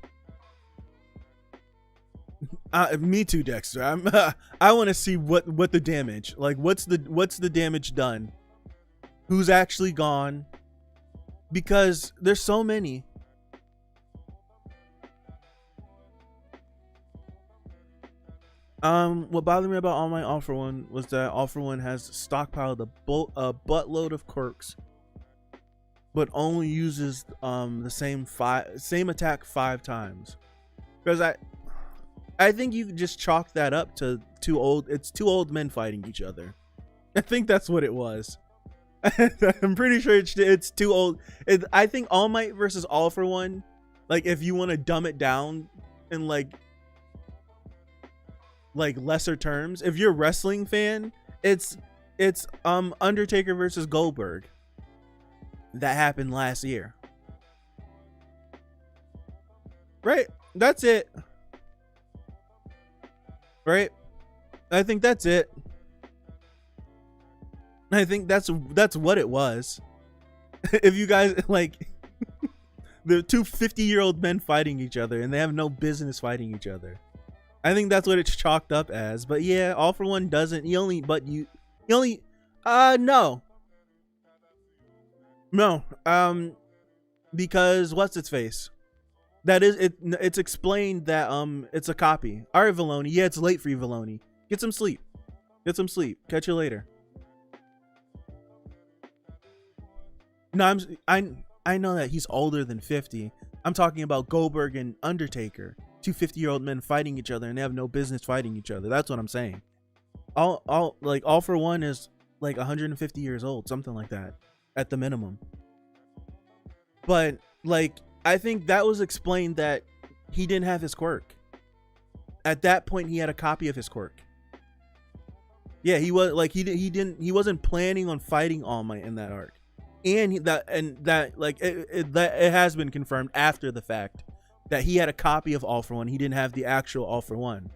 Me too, Dexter. I want to see what the damage, like what's the damage done, who's actually gone, because there's so many. What bothered me about All Might All For One was that All For One has stockpiled a buttload of quirks, but only uses the same attack 5 times. Because I think you just chalk that up to two old men fighting each other. I think that's what it was. I'm pretty sure it's too old. I think All Might versus All For One, like if you want to dumb it down in like lesser terms, if you're a wrestling fan, it's Undertaker versus Goldberg. That happened last year. Right? That's it. Right? I think that's it. I think that's what it was. If you guys like the two 50-year-old men fighting each other and they have no business fighting each other. I think that's what it's chalked up as. But yeah, All For One doesn't. No. Because what's its face? That is it. It's explained that it's a copy. All right, Valoni. Yeah, it's late for you, Valoni. Get some sleep. Catch you later. No, I know that he's older than 50. I'm talking about Goldberg and Undertaker, two 50-year-old men fighting each other, and they have no business fighting each other. That's what I'm saying. All For One is like 150 years old, something like that, at the minimum. But like, I think that was explained that he didn't have his quirk. At that point, he had a copy of his quirk. Yeah, he wasn't planning on fighting All Might in that arc. And it has been confirmed after the fact that he had a copy of All For One. He didn't have the actual All For One.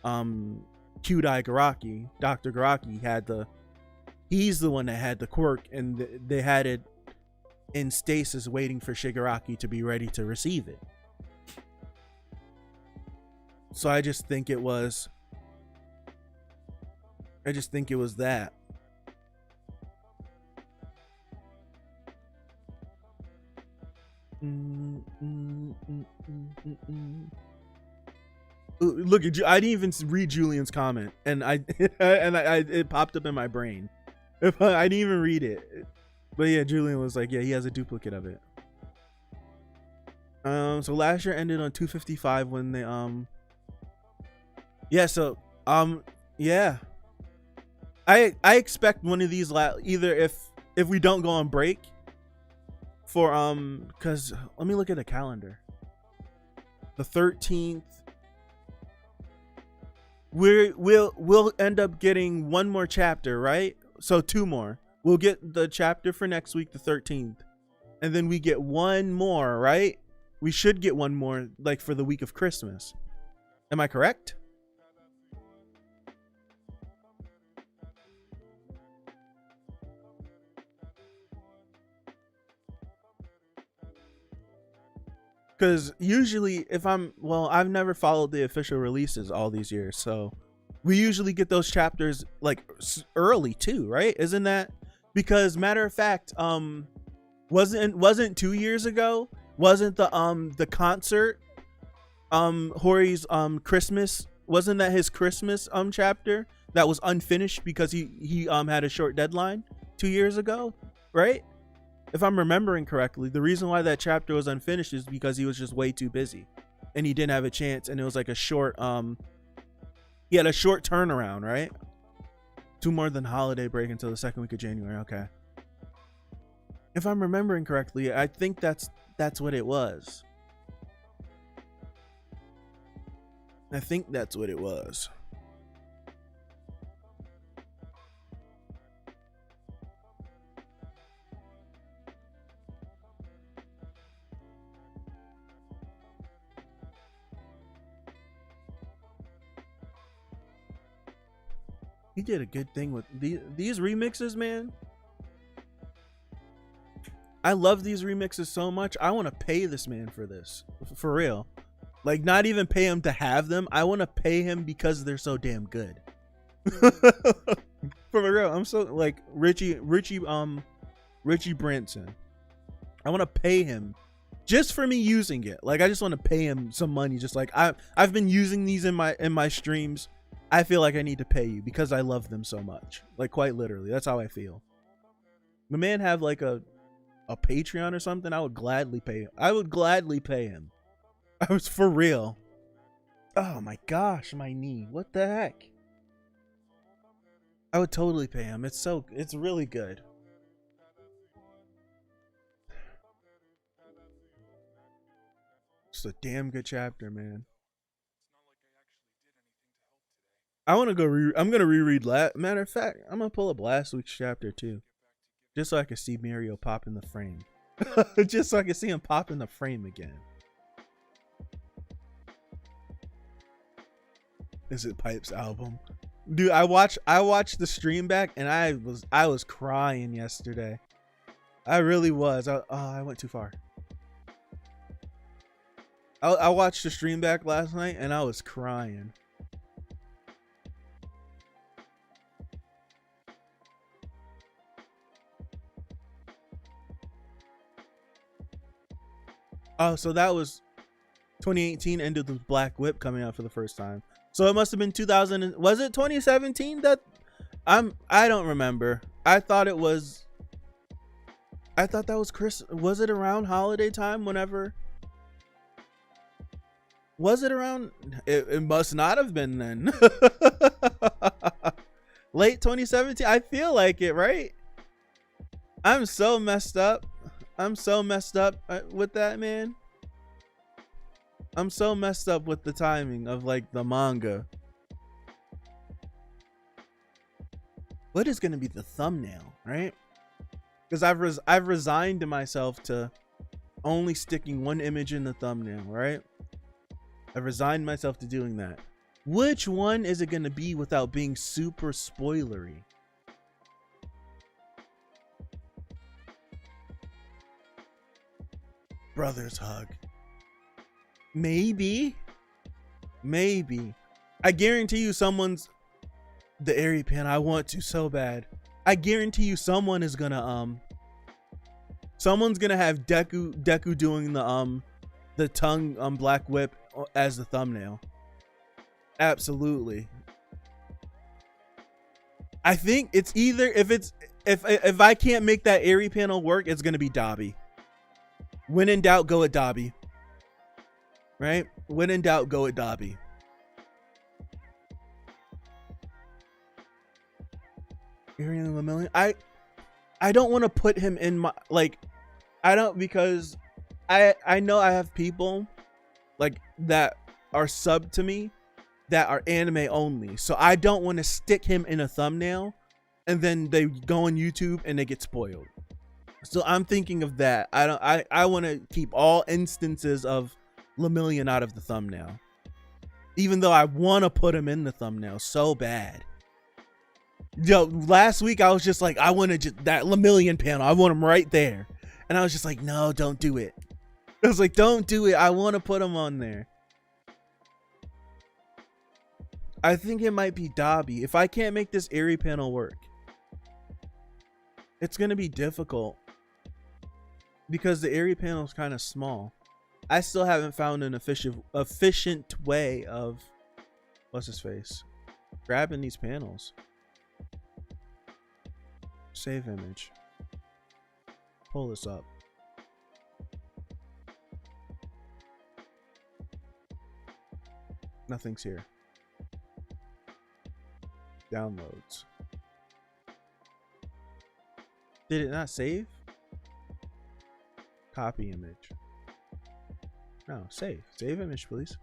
Kyudai Garaki, Dr. Garaki he's the one that had the quirk, and they had it in stasis waiting for Shigaraki to be ready to receive it. So I just think it was that. Look, I didn't even read Julian's comment, and it popped up in my brain. I didn't even read it, but yeah, Julian was like, yeah, he has a duplicate of it. So last year ended on 255 when they yeah. I expect one of these either if we don't go on break for because let me look at the calendar. the 13th. We'll end up getting one more chapter, right? So 2 more. We'll get the chapter for next week, the 13th. And then we get one more, right? We should get one more, like, for the week of Christmas. Am I correct? Because usually I've never followed the official releases all these years. So we usually get those chapters like early too, right? Isn't that? Because matter of fact, wasn't 2 years ago, wasn't the concert, Hori's Christmas, wasn't that his Christmas chapter that was unfinished because he had a short deadline 2 years ago, right? If I'm remembering correctly, the reason why that chapter was unfinished is because he was just way too busy and he didn't have a chance, and it was like a short he had a short turnaround, right? 2 more than holiday break until the 2nd week of January. Okay. If I'm remembering correctly, I think that's what it was. I think that's what it was. He did a good thing with these remixes, man. I love these remixes so much. I want to pay this man for this. For real. Like, not even pay him to have them. I want to pay him because they're so damn good. For real. I'm so, like, Richie Branson. I want to pay him just for me using it. Like, I just want to pay him some money. Just like I've been using these in my streams. I feel like I need to pay you because I love them so much. Like, quite literally. That's how I feel. The man have like a Patreon or something. I would gladly pay him. I would gladly pay him. I was for real. Oh my gosh, my knee. What the heck? I would totally pay him. It's really good. It's a damn good chapter, man. I want to go I'm going to reread matter of fact, I'm going to pull up last week's chapter too. Just so I can see Mirio pop in the frame. Just so I can see him pop in the frame again. Is it Pipe's album? Dude, I watched the stream back and I was crying yesterday. I really was. I went too far. I watched the stream back last night and I was crying. Oh, so that was 2018 ended with Black Whip coming out for the first time. So it must have been 2000. Was it 2017? I don't remember. I thought that was Chris. Was it around holiday time? Whenever. Was it around? It must not have been then. Late 2017. I feel like it, right? I'm so messed up. I'm so messed up with that, man. I'm so messed up with the timing of like the manga. What is going to be the thumbnail, right? Because I've resigned to myself to only sticking one image in the thumbnail, right? I've resigned myself to doing that. Which one is it going to be without being super spoilery? Brother's hug. Maybe. I guarantee you someone's the airy pen. I want to so bad. I guarantee you someone is gonna someone's gonna have Deku doing the tongue Black Whip as the thumbnail. Absolutely. I think it's either if I can't make that airy panel work, it's gonna be Dobby. When in doubt, go with Dobby. Right? When in doubt, go with Dobby. Arian Lemillion. I don't want to put him in my like. I don't, because I know I have people like that are subbed to me that are anime only. So I don't want to stick him in a thumbnail and then they go on YouTube and they get spoiled. So I'm thinking of that. I want to keep all instances of Lemillion out of the thumbnail. Even though I want to put him in the thumbnail so bad. Yo, last week I was just like, I want to just that Lemillion panel. I want him right there. And I was just like, no, don't do it. I was like, don't do it. I want to put him on there. I think it might be Dobby. If I can't make this Eerie panel work, it's going to be difficult. Because the Eerie panel is kind of small. I still haven't found an efficient way of, what's his face, grabbing these panels. Save image. Pull this up. Nothing's here. Downloads. Did it not save? Copy image. No, save. Save image, please.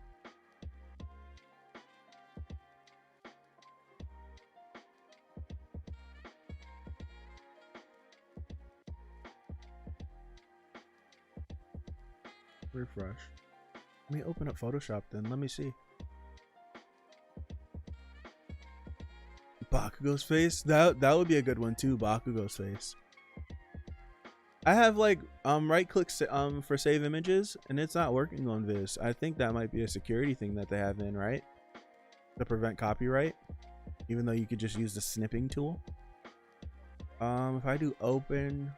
Refresh. Let me open up Photoshop then. Let me see. Bakugo's face. That would be a good one too. Bakugo's face. I have like right click for save images and it's not working on this. I think that might be a security thing that they have in, right? To prevent copyright, even though you could just use the snipping tool. If I do open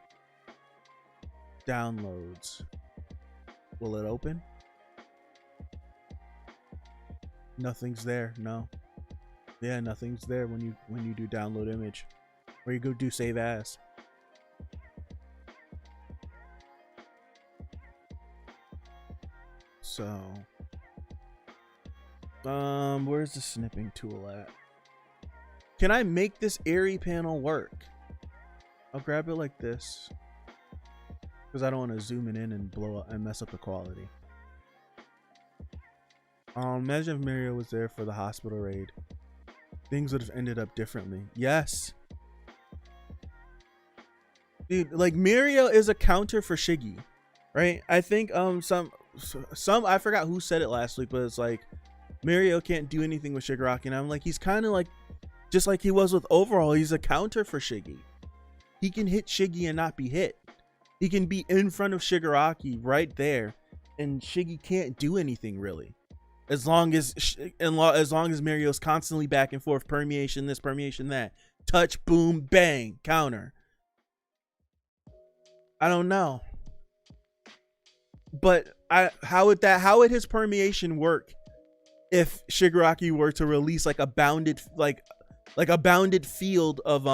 downloads, will it open? Nothing's there. No. Yeah, nothing's there when you do download image, or you go do save as. So, where's the snipping tool at? Can I make this Eerie panel work? I'll grab it like this because I don't want to zoom it in and blow up and mess up the quality. Imagine if Mirio was there for the hospital raid. Things would have ended up differently. Yes. Dude, like Mirio is a counter for Shiggy, right? I think some I forgot who said it last week, but it's like Mirio can't do anything with Shigaraki, and I'm like, he's kind of like just like he was with Overhaul. He's a counter for Shiggy. He can hit Shiggy and not be hit. He can be in front of Shigaraki right there, and Shiggy can't do anything really. As long as Mirio's constantly back and forth, permeation this, permeation that, touch, boom, bang, counter. I don't know, but how would his permeation work if Shigaraki were to release like a bounded a bounded field of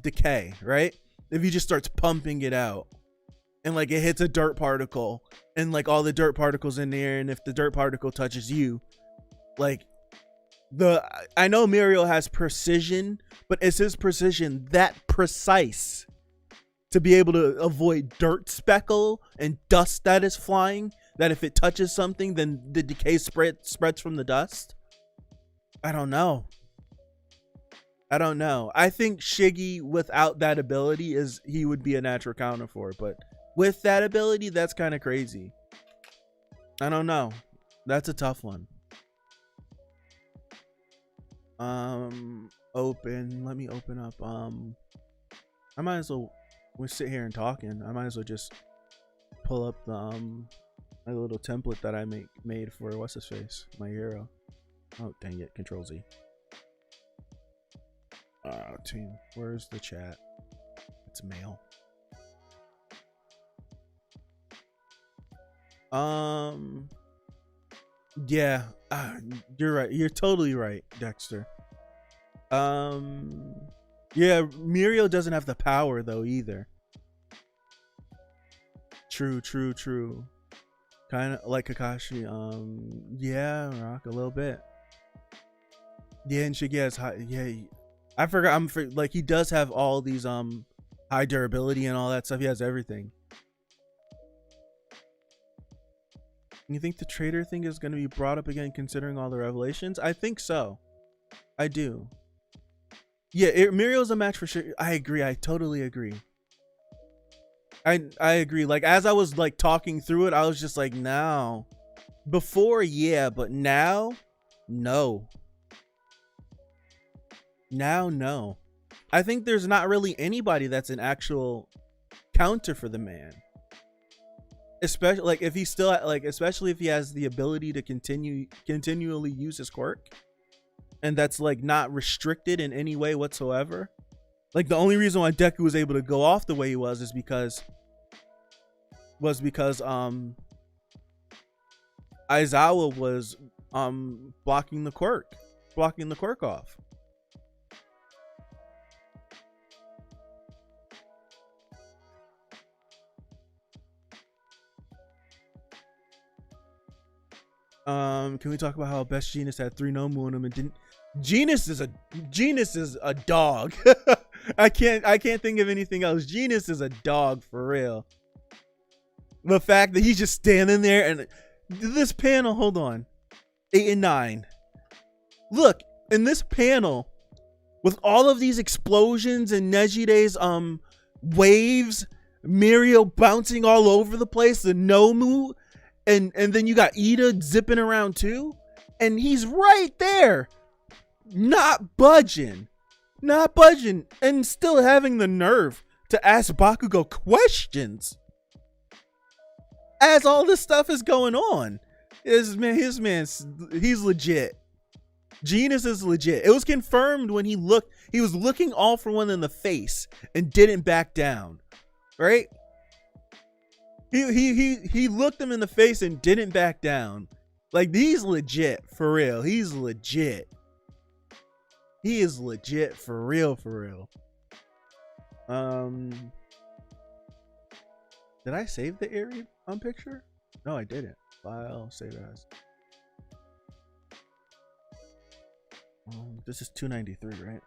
decay, right? If he just starts pumping it out and like it hits a dirt particle and like all the dirt particles in there, and if the dirt particle touches you, like I know Mirio has precision, but is his precision that precise to be able to avoid dirt speckle and dust that is flying, that if it touches something then the decay spreads from the dust? I don't know. I think Shiggy without that ability he would be a natural counter for it, but with that ability, that's kind of crazy. I don't know. That's a tough one. Open. Let me open up. I might as well. We sit here and talking. I might as well just pull up the my little template that I made for what's his face, my hero. Oh dang it! Control Z. Team. Where's the chat? It's mail. Yeah, you're right. You're totally right, Dexter. Yeah, Mirio doesn't have the power though either. True. Kind of like Kakashi. Yeah, Rock a little bit. Yeah, and Shiggy has high. Yeah, I forgot. Like he does have all these high durability and all that stuff. He has everything. You think the traitor thing is going to be brought up again considering all the revelations? I think so. I do. Yeah, Mirio's a match for sure. I agree. I totally agree. I agree. Like, as I was like talking through it, I was just like, no. Before, yeah, but now, no. Now, no. I think there's not really anybody that's an actual counter for the man. Especially like if he's still like, especially if he has the ability to continually use his quirk, and that's like not restricted in any way whatsoever. Like the only reason why Deku was able to go off the way he was is because Aizawa was blocking the quirk off. Can we talk about how Best Genius had 3 Nomu in him and didn't? Genius is a dog. I can't think of anything else. Genius is a dog for real. The fact that he's just standing there and this panel, hold on. 8 and 9. Look, in this panel, with all of these explosions and Nejide's waves, Mirio bouncing all over the place, the Nomu. And then you got Ida zipping around too. And he's right there. Not budging. And still having the nerve to ask Bakugo questions. As all this stuff is going on. He's legit. Genius is legit. It was confirmed when he was looking All For One in the face and didn't back down. Right? He looked him in the face and didn't back down. Like, he's legit for real. He's legit. He is legit for real. Did I save the Eri picture? No, I didn't. File, save as. This is 293, right?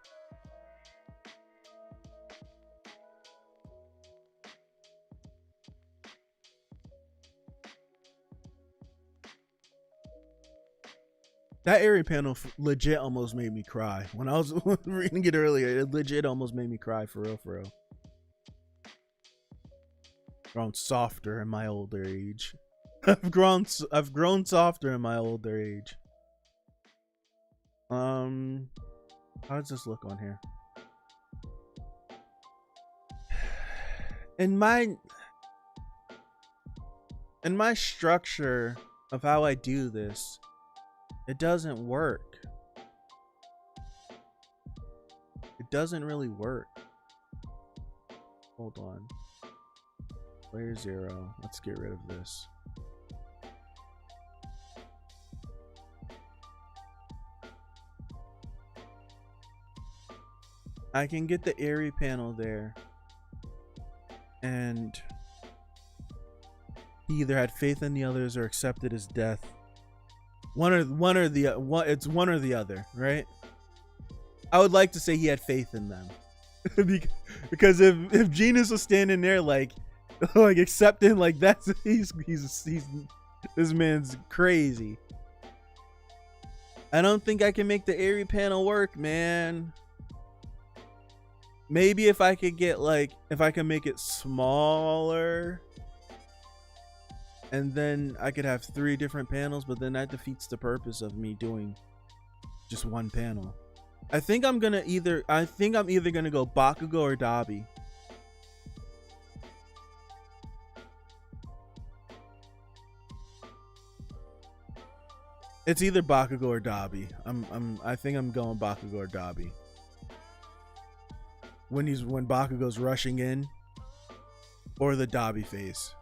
That Eri panel legit almost made me cry. When I was reading it earlier, it legit almost made me cry for real. Grown softer in my older age. I've grown softer in my older age. How does this look on here? In my structure of how I do this, it doesn't work. It doesn't really work. Hold on. Layer 0. Let's get rid of this. I can get the Eri panel there. And he either had faith in the others or accepted his death. It's one or the other, right? I would like to say he had faith in them. Because if Genius was standing there like accepting, like, that's he's this man's crazy. I don't think I can make the Eri panel work, man. Maybe if I could get if I can make it smaller, and then I could have 3 different panels, but then that defeats the purpose of me doing just one panel. I think I'm either gonna go Bakugo or Dabi. It's either Bakugo or Dabi. I think I'm going Bakugo or Dabi. When Bakugo's rushing in, or the Dabi phase.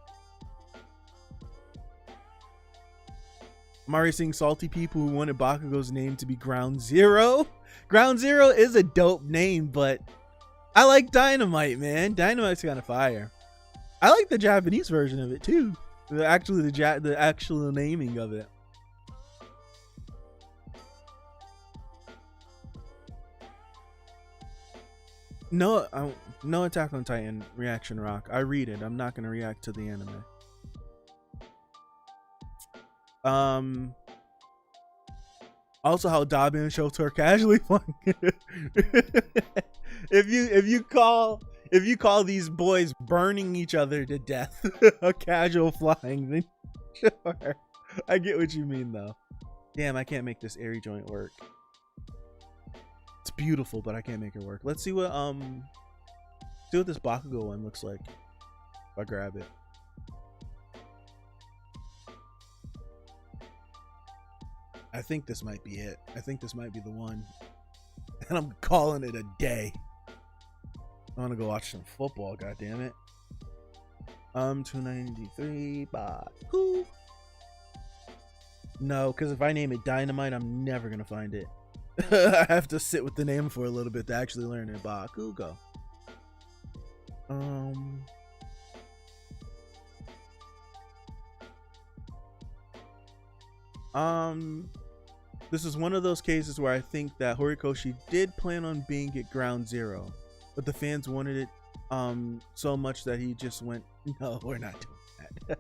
I'm already seeing salty people who wanted Bakugo's name to be Ground Zero. Ground Zero is a dope name, but I like Dynamite, man. Dynamite's kind of fire. I like the Japanese version of it too. The actual naming of it. No Attack on Titan reaction rock. I read it. I'm not gonna react to the anime. Also, how Dabi and Shoto are casually flying. if you call these boys burning each other to death a casual flying, then sure. I get what you mean though. Damn, I can't make this airy joint work. It's beautiful, but I can't make it work. Let's see what this Bakugo one looks like. If I grab it. I think this might be it. I think this might be the one. And I'm calling it a day. I want to go watch some football, goddammit. 293 Baku. No, because if I name it Dynamite, I'm never gonna find it. I have to sit with the name for a little bit to actually learn it. Bakugo. This is one of those cases where I think that Horikoshi did plan on being at ground zero, but the fans wanted it so much that he just went, no, we're not doing that.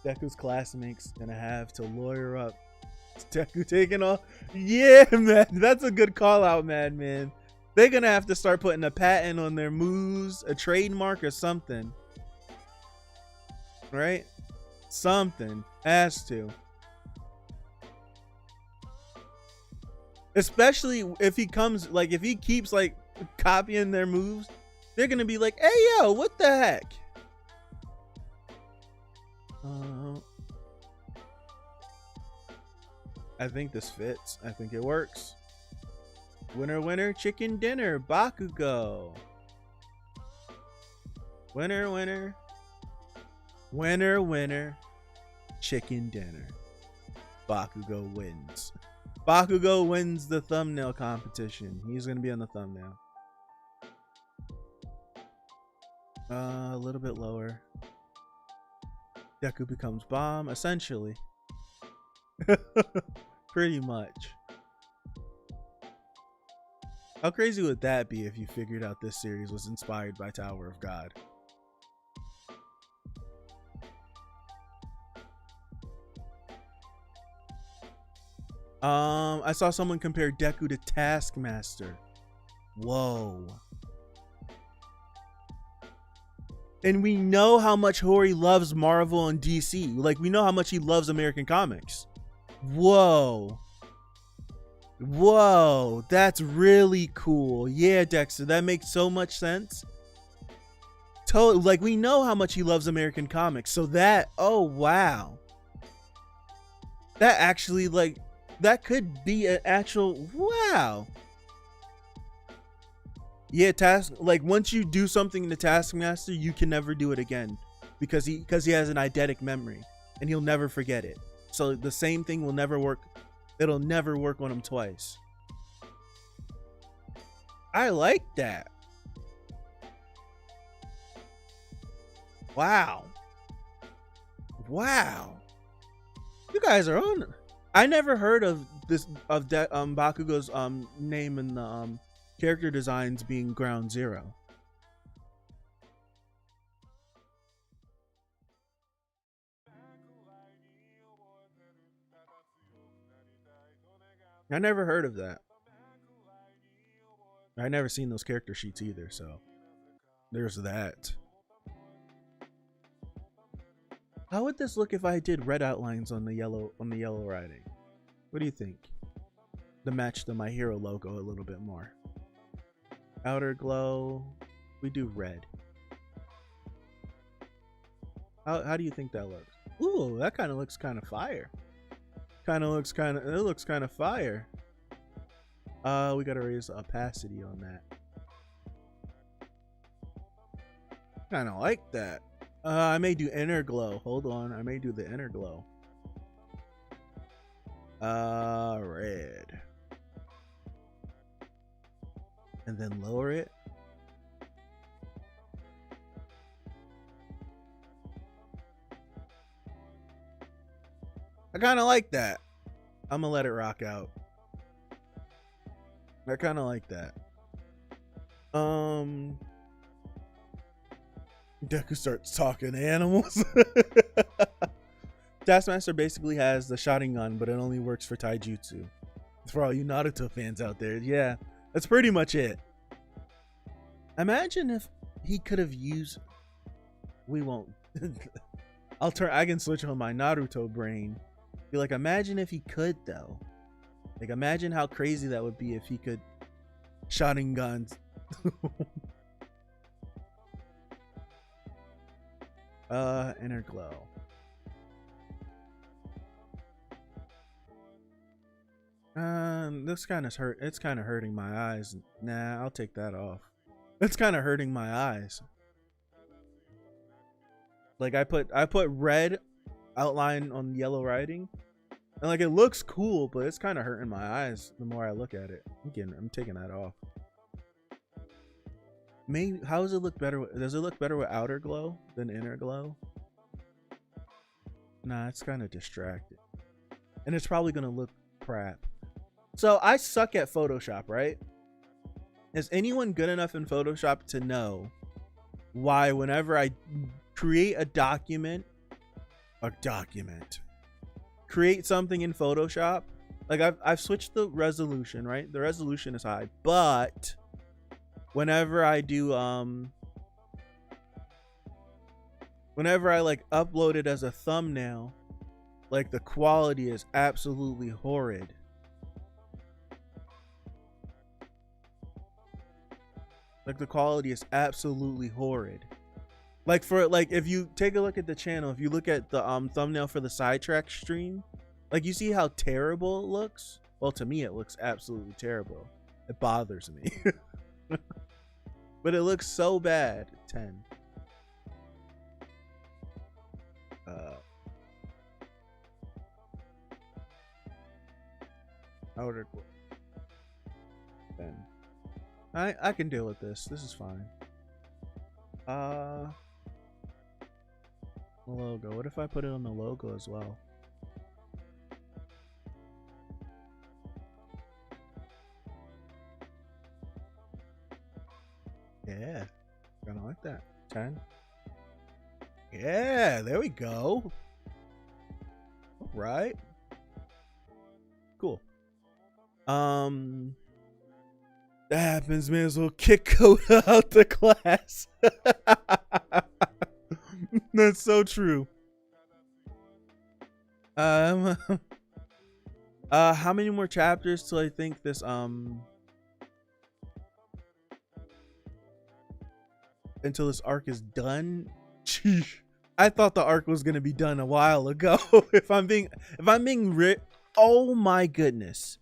Deku's classmates gonna have to lawyer up. Is Deku taking off? Yeah, man, that's a good call out, man. They're gonna have to start putting a patent on their moves, a trademark or something, right? Something has to. Especially if he comes, like, if he keeps like copying their moves, they're gonna be like, hey yo, what the heck? I think this fits. I think it works. Winner, winner, chicken dinner, Bakugo. Winner, winner. Winner, winner, chicken dinner. Bakugo wins. Bakugo wins the thumbnail competition. He's gonna be on the thumbnail. A little bit lower. Deku becomes bomb, essentially. Pretty much. How crazy would that be if you figured out this series was inspired by Tower of God? I saw someone compare Deku to Taskmaster. Whoa. And we know how much Hori loves Marvel and DC. Like, we know how much he loves American comics. Whoa. Whoa. That's really cool. Yeah, Dexter, that makes so much sense. Totally. Like, we know how much he loves American comics. So that, oh, wow. That actually, like, that could be an actual, wow. Yeah, like once you do something in the Taskmaster, you can never do it again because he has an eidetic memory and he'll never forget it. So the same thing will never work. It'll never work on him twice. I like that. Wow. Wow. You guys are on. I never heard of this, of that Bakugo's name in the character designs being ground zero. I never heard of that. I never seen those character sheets either, so there's that. How would this look if I did red outlines on the yellow writing? What do you think? To match the My Hero logo a little bit more. Outer glow. We do red. How do you think that looks? Ooh, that kind of looks kind of fire. It looks kind of fire. We gotta raise the opacity on that. Kind of like that. I may do inner glow. Hold on, I may do the inner glow. Red. And then lower it. I kind of like that. I'm gonna let it rock out. I kind of like that. Deku starts talking to animals. Taskmaster basically has the Sharingan, but it only works for taijutsu. For all you Naruto fans out there, yeah, that's pretty much it. Imagine if he could have used. We won't. I can switch on my Naruto brain. Be like, imagine if he could though. Like, imagine how crazy that would be if he could Sharingan. Inner glow. This kind of hurt. It's kind of hurting my eyes. Nah, I'll take that off. It's kind of hurting my eyes. Like I put red outline on yellow writing, and like it looks cool, but it's kind of hurting my eyes the more I look at it. I'm taking that off. Maybe, how does it look better? Does it look better with outer glow than inner glow? Nah, it's kind of distracted, and it's probably gonna look crap. So I suck at Photoshop, right? Is anyone good enough in Photoshop to know why whenever I create a document, create something in Photoshop, like I've switched the resolution, right? The resolution is high, but whenever I do whenever I like upload it as a thumbnail, like the quality is absolutely horrid. Like the quality is absolutely horrid. Like for like, if you take a look at the channel, if you look at the thumbnail for the sidetrack stream, like you see how terrible it looks. Well, to me, it looks absolutely terrible. It bothers me. But it looks so bad. 10. Outer glow. 10. I can deal with this. This is fine. The logo. What if I put it on the logo as well? Yeah. Kinda like that. 10. Yeah, there we go. All right. Cool. That happens, may as well kick Coda out the class. That's so true. How many more chapters till I think this until this arc is done? Sheesh. I thought the arc was gonna be done a while ago. if I'm being oh my goodness.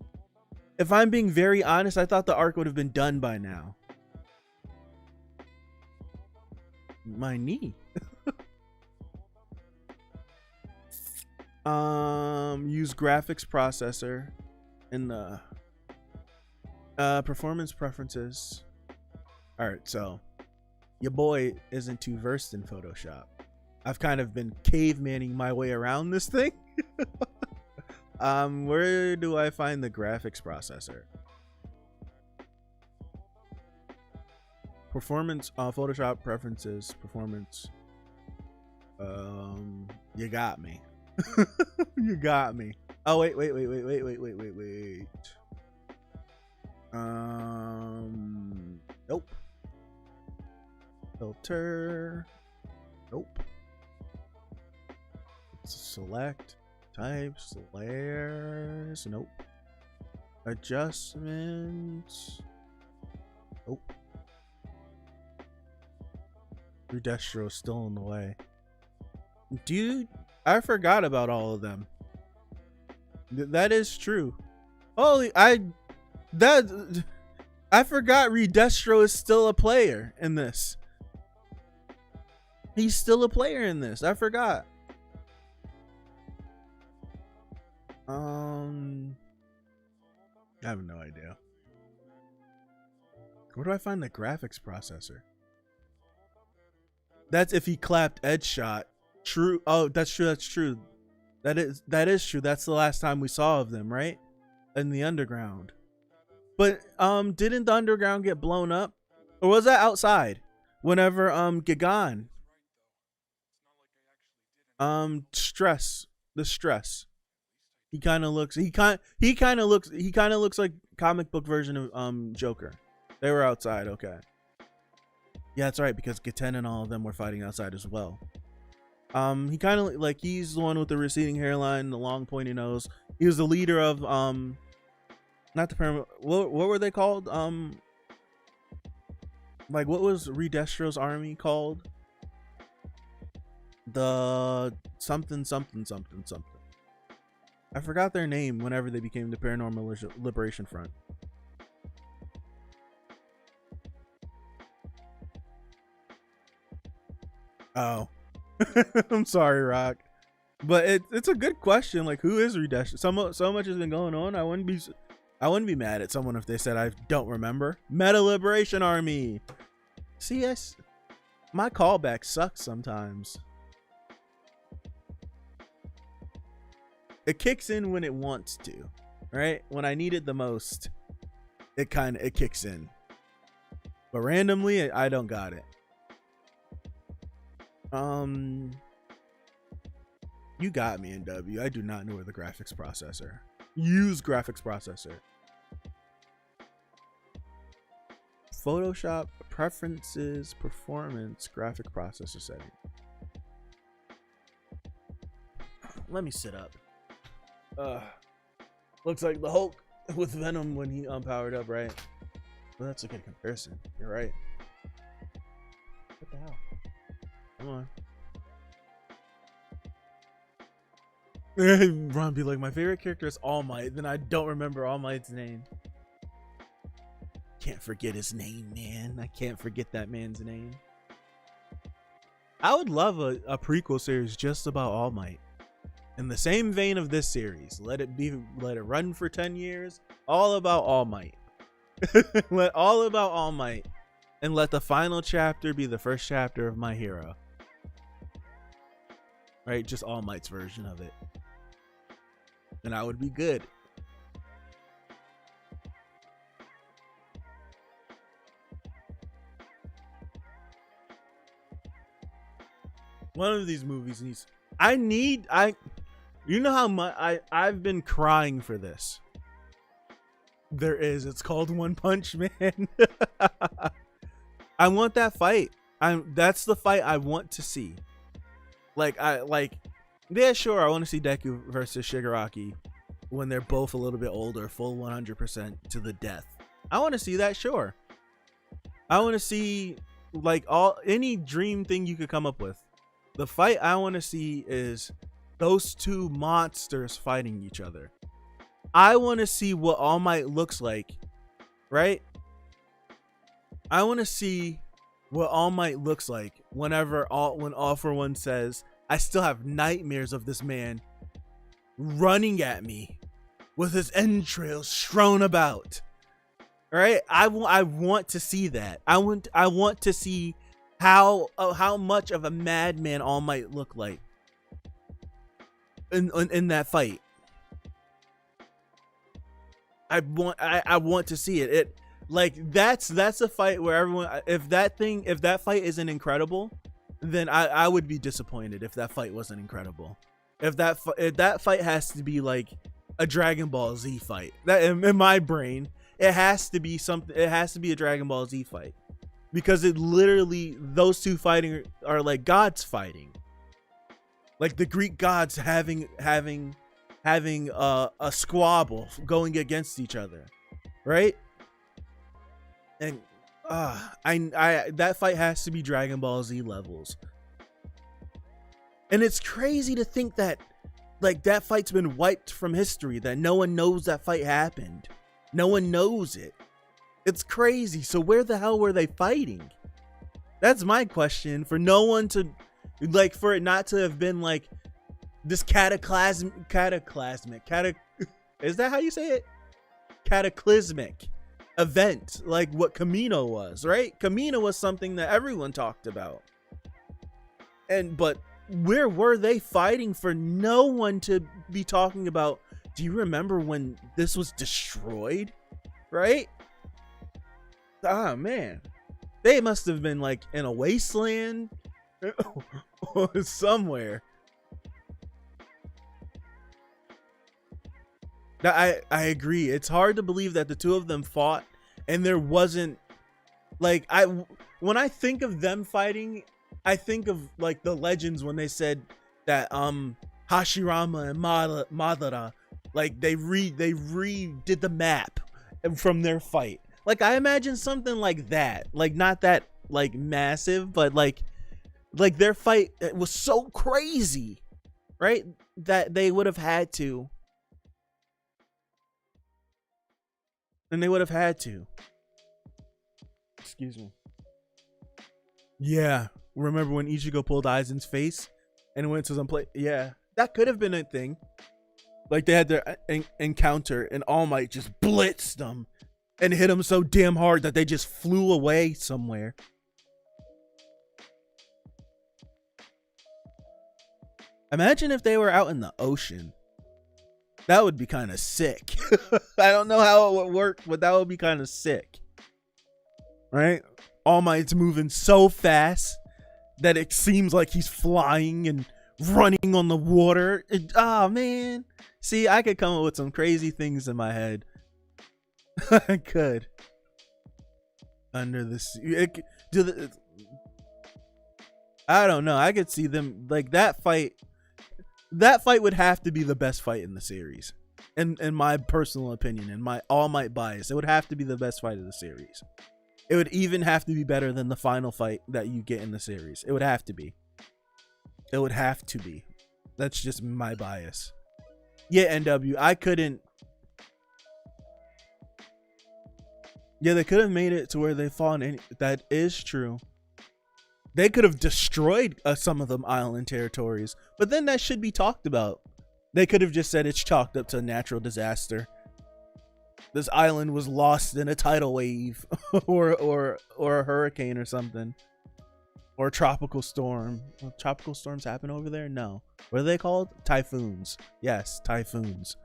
If I'm being very honest, I thought the arc would have been done by now. My knee. Use graphics processor in the performance preferences. All right, so your boy isn't too versed in Photoshop. I've kind of been cavemaning my way around this thing. Where do I find the graphics processor? Performance, Photoshop preferences, performance. You got me. You got me. Oh wait. Nope. Filter. Nope. Select. Types, layers, nope. Adjustments, nope. Redestro is still in the way. Dude, I forgot about all of them. That is true. Holy, I forgot Redestro is still a player in this. He's still a player in this. I forgot. I have no idea. Where do I find the graphics processor? That's if he clapped edge shot. True. Oh, that's true. That's true. That is true. That's the last time we saw of them, right? In the underground. But didn't the underground get blown up? Or was that outside? Whenever Gigan stress. the stress. He kind of looks he kind of looks like comic book version of Joker. They were outside, okay. Yeah, that's right, because Gaten and all of them were fighting outside as well. He kind of like, he's the one with the receding hairline, the long pointy nose. He was the leader of not the pyramid. What were they called? Like, what was Redestro's army called? The something. I forgot their name whenever they became the Paranormal Liberation Front. Oh. I'm sorry, Rock. But it's a good question. Like, who is Redestro? So much has been going on. I wouldn't be mad at someone if they said I don't remember. Meta Liberation Army. See, yes, my callback sucks sometimes. It kicks in when it wants to, right? When I need it the most, it kicks in. But randomly, I don't got it. You got me, NW. I do not know where the graphics processor. Use graphics processor. Photoshop preferences, performance, graphic processor setting. Let me sit up. Looks like the Hulk with Venom when he powered up, right? Well, that's a good comparison. You're right. What the hell? Come on. Ron be like, my favorite character is All Might. Then I don't remember All Might's name. Can't forget his name, man. I can't forget that man's name. I would love a prequel series just about All Might. In the same vein of this series. Let it run for 10 years. All about All Might. All about All Might. And let the final chapter be the first chapter of My Hero. Right? Just All Might's version of it. And I would be good. One of these movies needs... You know how much I've been crying for this. It's called One Punch Man. I want that fight. That's the fight I want to see. Yeah, sure, I want to see Deku versus Shigaraki when they're both a little bit older, full 100% to the death. I want to see that, sure. I want to see any dream thing you could come up with. The fight I want to see is those two monsters fighting each other. I want to see what All Might looks like, right? I want to see what All Might looks like when All For One says, I still have nightmares of this man running at me with his entrails strewn about. Right? I want to see that. I want to see how much of a madman All Might look like in that fight. I want to see it. That's a fight where everyone, if that fight isn't incredible, then I would be disappointed if that fight wasn't incredible. If that fight has to be like a Dragon Ball Z fight. That in my brain, it has to be something. It has to be a Dragon Ball Z fight, because it literally, those two fighting are like gods fighting, like the Greek gods having a squabble going against each other, right? And that fight has to be Dragon Ball Z levels. And it's crazy to think that that fight's been wiped from history, that no one knows that fight happened. No one knows it. It's crazy. So where the hell were they fighting? That's my question. For no one to, for it not to have been this cataclysmic, is that how you say it? Cataclysmic event, like what Camino was, right? Camino was something that everyone talked about. But where were they fighting for no one to be talking about? Do you remember when this was destroyed? Right? Ah, man. They must have been in a wasteland or somewhere. I agree. It's hard to believe that the two of them fought and there wasn't like when I think of them fighting, I think of like the legends when they said that Hashirama and Madara, like they redid the map from their fight. Like I imagine something like that. Like not that like massive, but like their fight was so crazy, right? That they would have had to. And they would have had to. Excuse me. Yeah. Remember when Ichigo pulled Aizen's face and went to some place? Yeah. That could have been a thing. Like they had their encounter and All Might just blitzed them and hit them so damn hard that they just flew away somewhere. Imagine if they were out in the ocean. That would be kind of sick. I don't know how it would work, but that would be kind of sick. Right? All Might's moving so fast that it seems like he's flying and running on the water. Oh, man. See, I could come up with some crazy things in my head. I could. Under the sea. I don't know. I could see them like that fight. That fight would have to be the best fight in the series. In my personal opinion, in my All Might bias, it would have to be the best fight of the series. It would even have to be better than the final fight that you get in the series. It would have to be. It would have to be. That's just my bias. Yeah, NW, I couldn't. Yeah, they could have made it to where they fought. That is true. They could have destroyed some of them island territories, but then that should be talked about. They could have just said it's chalked up to a natural disaster. This island was lost in a tidal wave or a hurricane or something. Or a tropical storm. Well, tropical storms happen over there? No. What are they called? Typhoons. Yes, typhoons.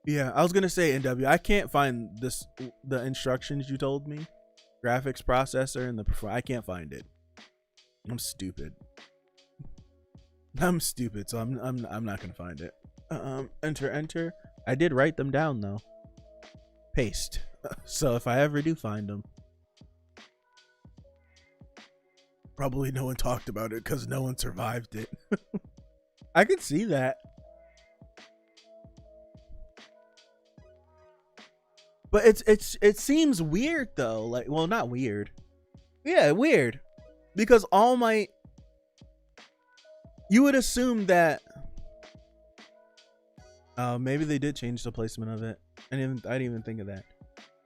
Yeah, I was gonna say, NW, I can't find the instructions you told me, graphics processor and I can't find it. I'm stupid. I'm stupid, so I'm not gonna find it. Enter. I did write them down though. Paste. So if I ever do find them, probably no one talked about it because no one survived it. I could see that. But it seems weird though. Like, well, not weird. Yeah, weird. Because All Might, you would assume that maybe they did change the placement of it. I didn't even think of that.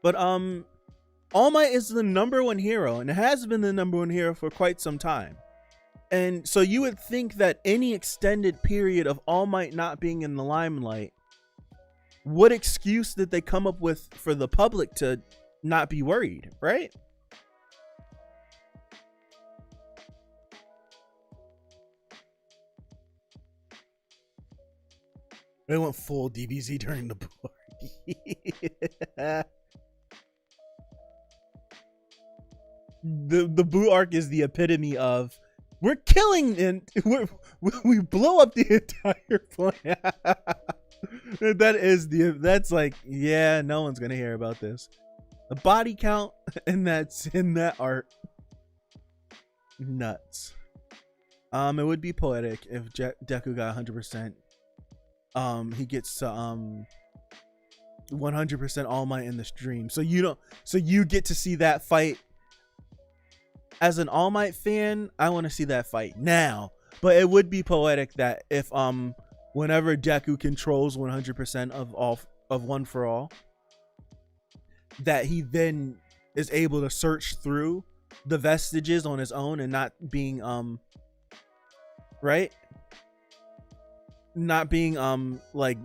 But All Might is the #1 hero and has been the #1 hero for quite some time. And so you would think that any extended period of All Might not being in the limelight, what excuse did they come up with for the public to not be worried, right? They went full DBZ during the board. The Boo arc is the epitome of we're killing and we blow up the entire planet. That's like, yeah, no one's gonna hear about this. The body count and that's in that art, nuts. It would be poetic if Deku got 100%. He gets to 100% All Might in the stream, so you get to see that fight. As an All Might fan, I want to see that fight now, but it would be poetic that if whenever Deku controls 100% of One for All, that he then is able to search through the vestiges on his own and not being right? Not being like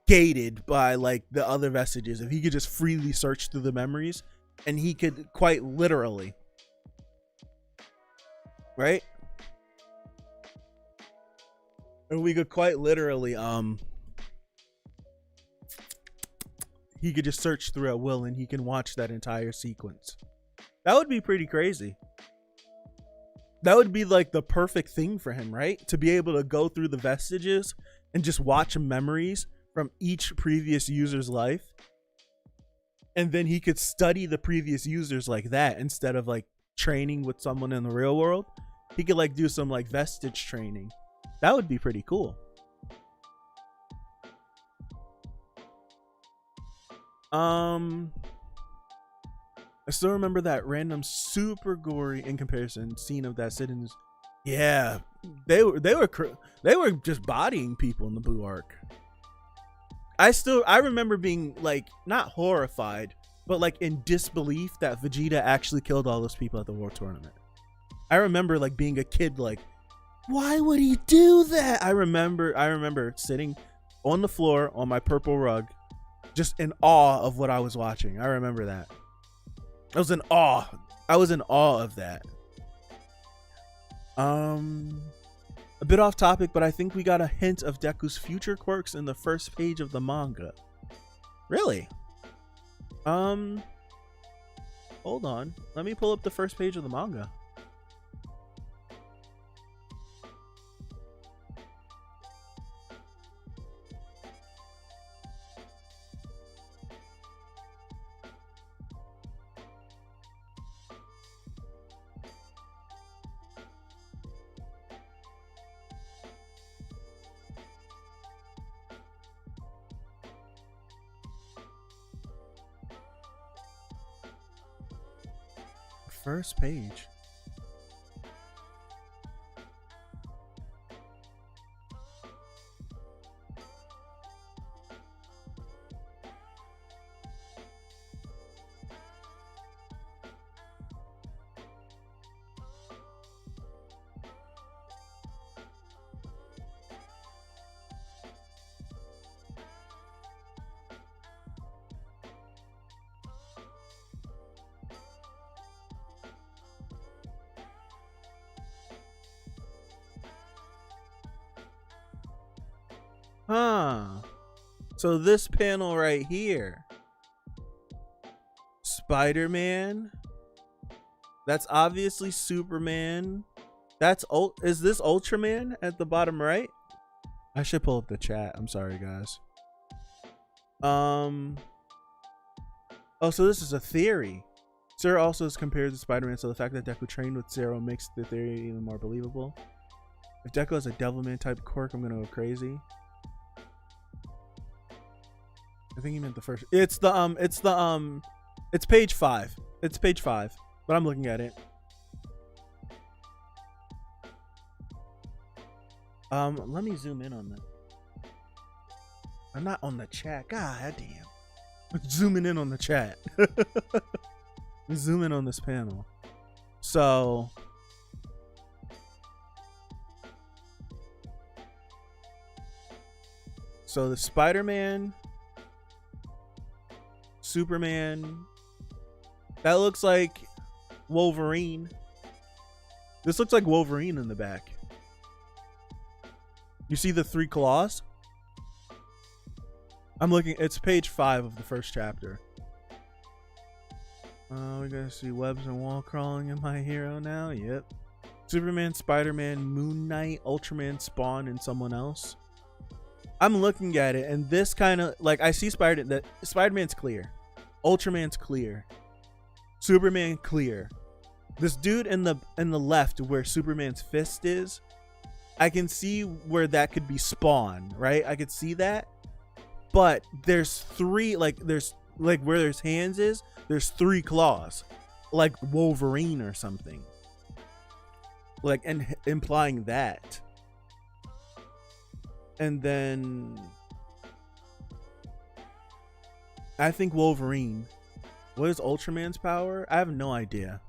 gated by like the other vestiges. If he could just freely search through the memories, and he could quite literally, right? And we could quite literally he could just search through at will and he can watch that entire sequence. That would be pretty crazy. That would be like the perfect thing for him, right? To be able to go through the vestiges and just watch memories from each previous user's life. And then he could study the previous users like that instead of like training with someone in the real world. He could like do some like vestige training. That would be pretty cool. I still remember that random super gory in comparison scene of that sit-ins. Yeah, they were just bodying people in the Boo arc. I remember being like not horrified, but like in disbelief that Vegeta actually killed all those people at the World Tournament. I remember like being a kid, like, why would he do that? I remember sitting on the floor on my purple rug, just in awe of what I was watching. I remember that. I was in awe. I was in awe of that. A bit off topic, but I think we got a hint of Deku's future quirks in the first page of the manga. Really? Hold on. Let me pull up the first page of the manga. First page. Huh. So this panel right here. Spider-Man. That's obviously Superman. That's is this Ultraman at the bottom right? I should pull up the chat. I'm sorry, guys. Oh, so this is a theory. Zero also is compared to Spider-Man, so the fact that Deku trained with Zero makes the theory even more believable. If Deku has a Devilman type quirk, I'm gonna go crazy. I think he meant the first. It's page 5. It's page 5, but I'm looking at it. Let me zoom in on that. I'm not on the chat. God damn. I'm zooming in on the chat. Zoom in on this panel. So the Spider-Man, Superman, that looks like Wolverine. This looks like Wolverine in the back. You see the 3 claws? I'm looking, it's page 5 of the first chapter. We're gonna see webs and wall crawling in My Hero now. Yep. Superman, Spider-Man, Moon Knight, Ultraman, Spawn, and someone else. I'm looking at it, and this kind of like, I see Spider-Man's clear, Ultraman's clear, Superman clear. This dude in the left where Superman's fist is, I can see where that could be Spawn, right? I could see that, but there's 3, like there's like where there's hands is, there's 3 claws, like Wolverine or something, like, and implying that. And then I think Wolverine. What is Ultraman's power? I have no idea.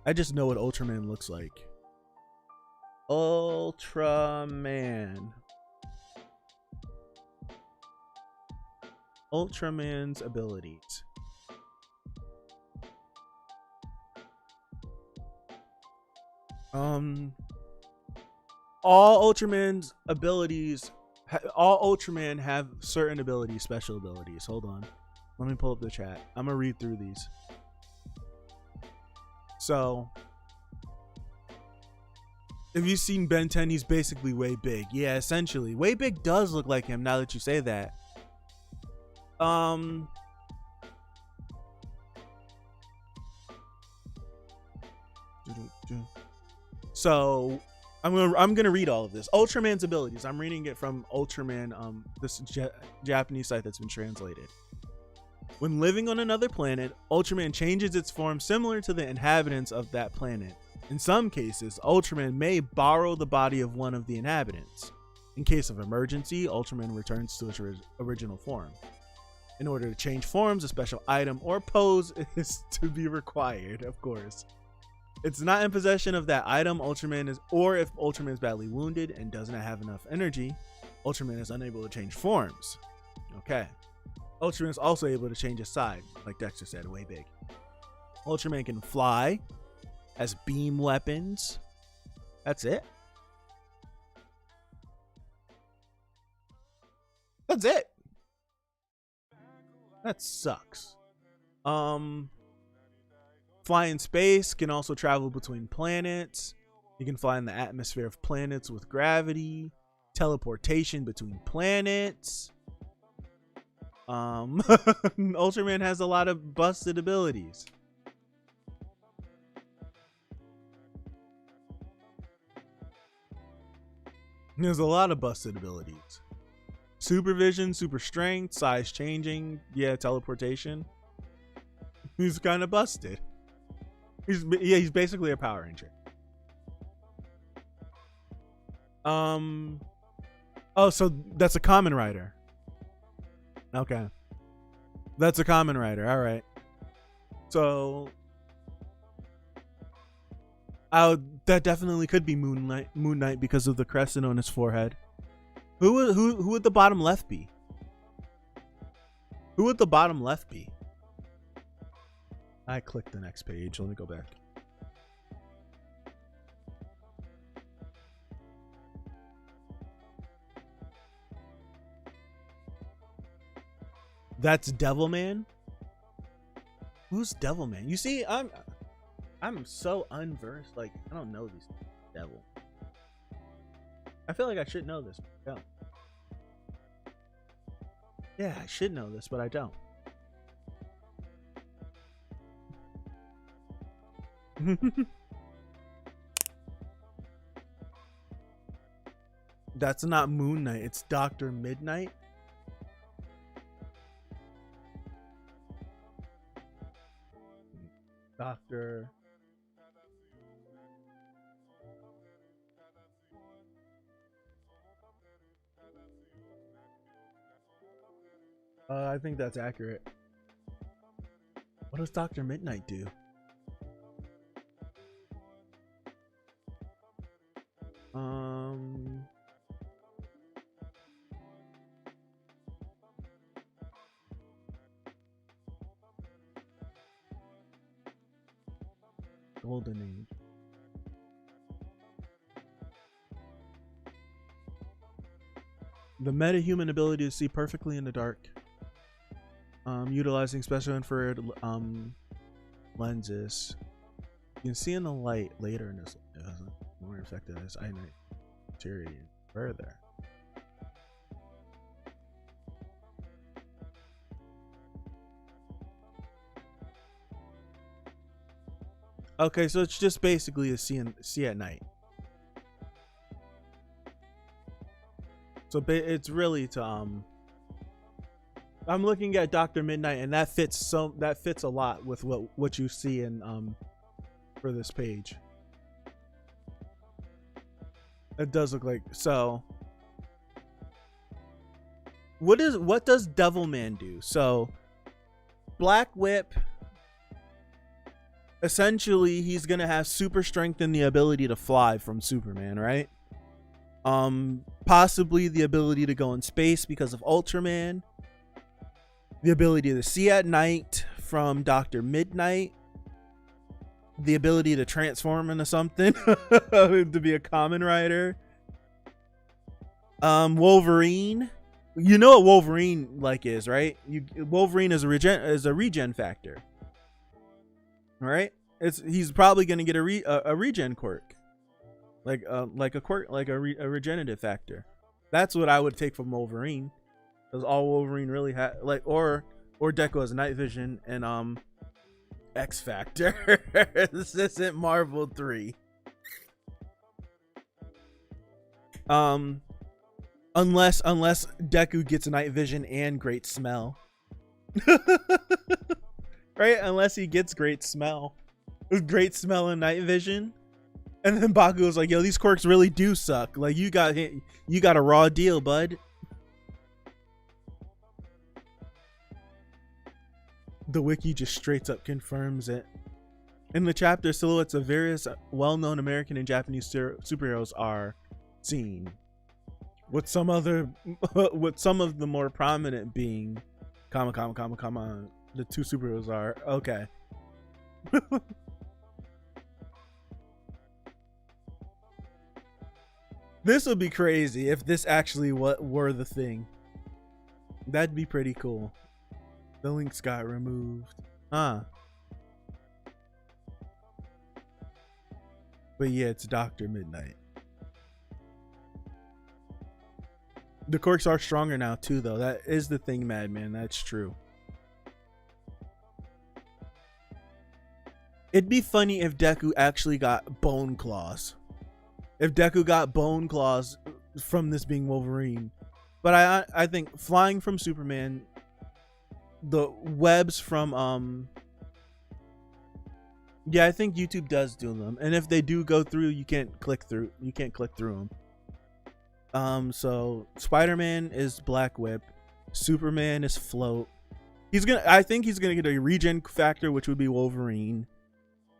I just know what Ultraman looks like. Ultraman. Ultraman's abilities. All Ultraman's abilities, all Ultraman have certain abilities, special abilities. Hold on. Let me pull up the chat. I'm gonna read through these. So If you've seen Ben 10, he's basically Way Big. Yeah, essentially. Way Big does look like him now that you say that. So I'm gonna read all of this. Ultraman's abilities. I'm reading it from Ultraman, this Japanese site that's been translated. When living on another planet, Ultraman changes its form similar to the inhabitants of that planet. In some cases, Ultraman may borrow the body of one of the inhabitants. In case of emergency, Ultraman returns to its original form. In order to change forms, a special item or pose is to be required, of course. It's not in possession of that item Ultraman is, or if Ultraman is badly wounded and does not have enough energy, Ultraman is unable to change forms. Okay. Ultraman is also able to change his side, like Dexter said, Way Big. Ultraman can fly, has beam weapons. That's it. That's it. That sucks. Fly in space, can also travel between planets. You can fly in the atmosphere of planets with gravity. Teleportation between planets. Ultraman has a lot of busted abilities. There's a lot of busted abilities. Supervision, super strength, size changing, yeah, teleportation. He's kind of busted. He's basically a Power Ranger. Oh, so that's a Kamen Rider. Okay. That's a Kamen Rider. All right. So that definitely could be Moon Knight because of the crescent on his forehead. Who would the bottom left be? Who would the bottom left be? I clicked the next page. Let me go back. That's Devilman? Who's Devilman? You see, I'm so unversed. Like, I don't know these Devil. I feel like I should know this, but I don't. Yeah, I should know this, but I don't. That's not Moon Knight. It's Dr. Midnight. Doctor. I think that's accurate. What does Dr. Midnight do? Golden Age. The metahuman ability to see perfectly in the dark. Utilizing special infrared lenses. You can see in the light later in this. It hasn't more effective as eye night deteriorated further. Okay, so it's just basically a see at night. So it's really to I'm looking at Dr. Midnight, and that fits a lot with what you see in for this page. It does look like so. What does Devilman do? So Black Whip, essentially he's gonna have super strength and the ability to fly from Superman, right? Possibly the ability to go in space because of Ultraman. The ability to see at night from Dr. Midnight. The ability to transform into something to be a Kamen Rider. Wolverine. You know what Wolverine is, right? Wolverine is a regen factor. All right? He's probably going to get a regen quirk. like a quirk, like a regenerative factor. That's what I would take from Wolverine, because all Wolverine really had, like, or Deku has night vision and X Factor. This isn't Marvel 3. Unless Deku gets night vision and great smell. Right? Unless he gets great smell. Great smell and night vision. And then Baku was like, yo, these quirks really do suck. Like, you got a raw deal, bud. The wiki just straight up confirms it. In the chapter, silhouettes of various well-known American and Japanese superheroes are seen, with some of the more prominent being, the two superheroes are okay. This would be crazy if this actually were the thing. That'd be pretty cool. The links got removed. But yeah, it's Dr. Midnight. The quirks are stronger now too, though. That is the thing, Madman. That's true. It'd be funny if Deku actually got bone claws. If Deku got bone claws from this being Wolverine. But I think flying from Superman, the webs from yeah, I think YouTube does do them, and if they do go through, you can't click through them. So Spider-Man is Black Whip, Superman is Float. I think he's gonna get a regen factor, which would be Wolverine.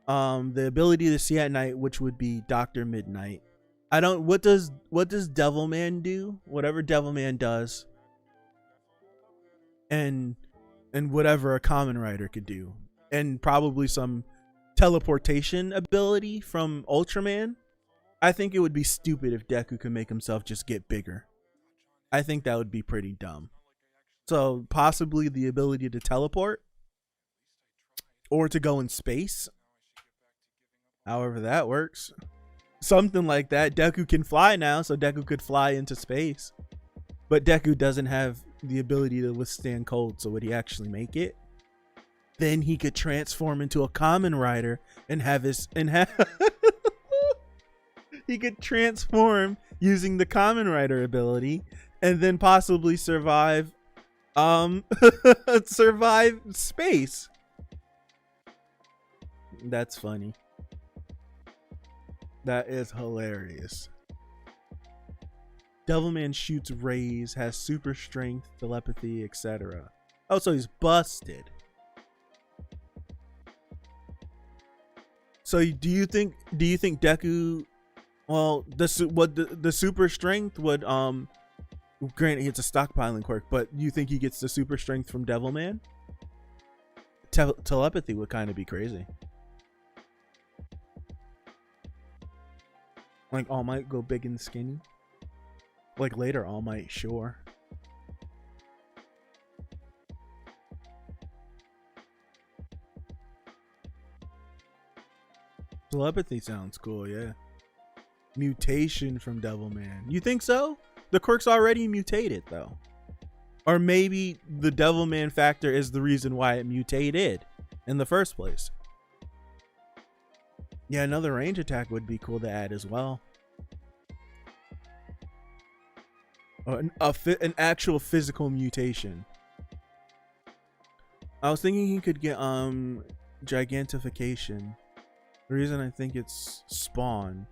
The ability to see at night, which would be Dr. Midnight. What does Devilman do? Whatever Devilman does, and whatever a Kamen Rider could do, and probably some teleportation ability from Ultraman. I think it would be stupid if Deku could make himself just get bigger. I think that would be pretty dumb. So possibly the ability to teleport or to go in space. However that works. Something like that. Deku can fly now, so Deku could fly into space. But Deku doesn't have the ability to withstand cold, so would he actually make it? Then he could transform into a Kamen Rider and have he could transform using the Kamen Rider ability and then possibly survive survive space. That's funny. That is hilarious. Devilman shoots rays, has super strength, telepathy, etc. Oh, so he's busted. So do you think Deku, well, the super strength would granted it's a stockpiling quirk, but you think he gets the super strength from Devilman? Telepathy would kind of be crazy. Like All Might go big and skinny. Like later All Might, sure. Telepathy sounds cool, yeah. Mutation from Devilman. You think so? The quirk's already mutated though. Or maybe the Devilman factor is the reason why it mutated in the first place. Yeah, another range attack would be cool to add as well. Or an actual physical mutation. I was thinking he could get gigantification. The reason I think it's Spawn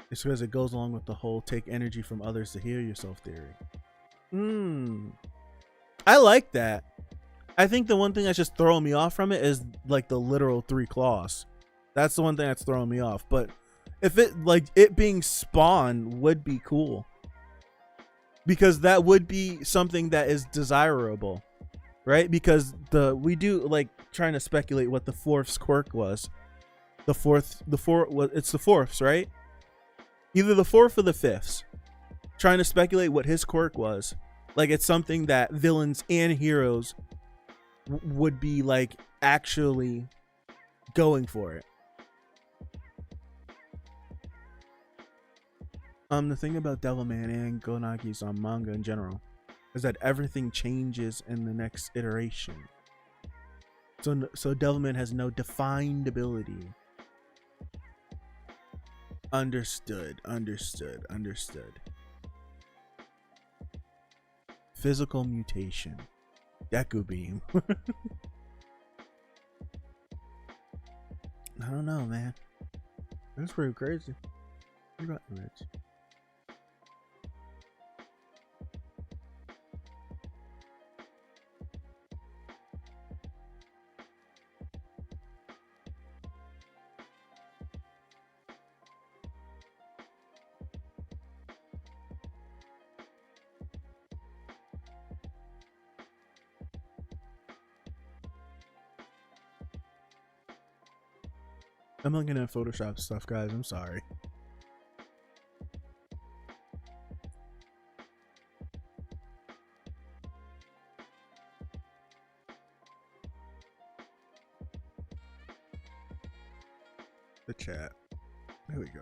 is because it goes along with the whole take energy from others to heal yourself theory. I like that. I think the one thing that's just throwing me off from it is like the literal 3 claws. That's the one thing that's throwing me off. But if it being Spawn would be cool, because that would be something that is desirable, right? Because we do like trying to speculate what the fourth's quirk was. It's the fourth's, right? Either the fourth or the fifth's. Trying to speculate what his quirk was. Like it's something that villains and heroes would be like actually going for it. The thing about Devilman and Gonagi's manga in general is that everything changes in the next iteration. So Devilman has no defined ability. Understood. Physical mutation. Deku Beam. I don't know, man. That's pretty crazy. What about Rich? I'm looking at Photoshop stuff, guys. I'm sorry. The chat. There we go.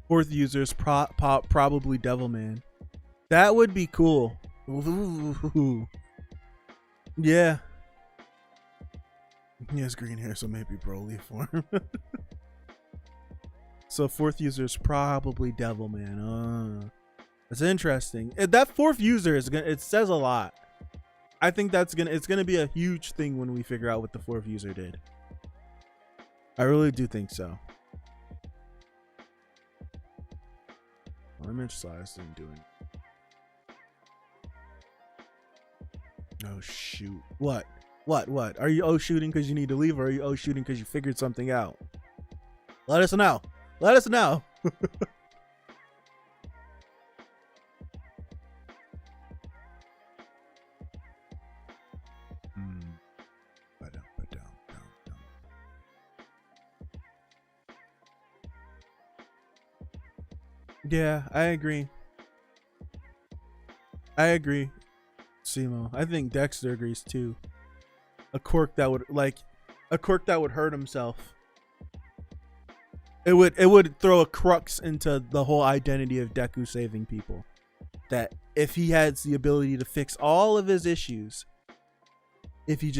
Fourth user is probably Devilman. That would be cool. Ooh. Yeah. He has green hair, so maybe Broly form. So fourth user is probably Devilman. That's interesting. That fourth user is gonna. It says a lot. I think it's gonna be a huge thing when we figure out what the fourth user did. I really do think so. Image size didn't do it. Oh shoot. What? Are you shooting because you need to leave, or are you shooting because you figured something out? Let us know. Let us know. Yeah, I agree. Simo. I think Dexter agrees too. A quirk that would hurt himself. It would throw a crux into the whole identity of Deku saving people. That if he has the ability to fix all of his issues, if he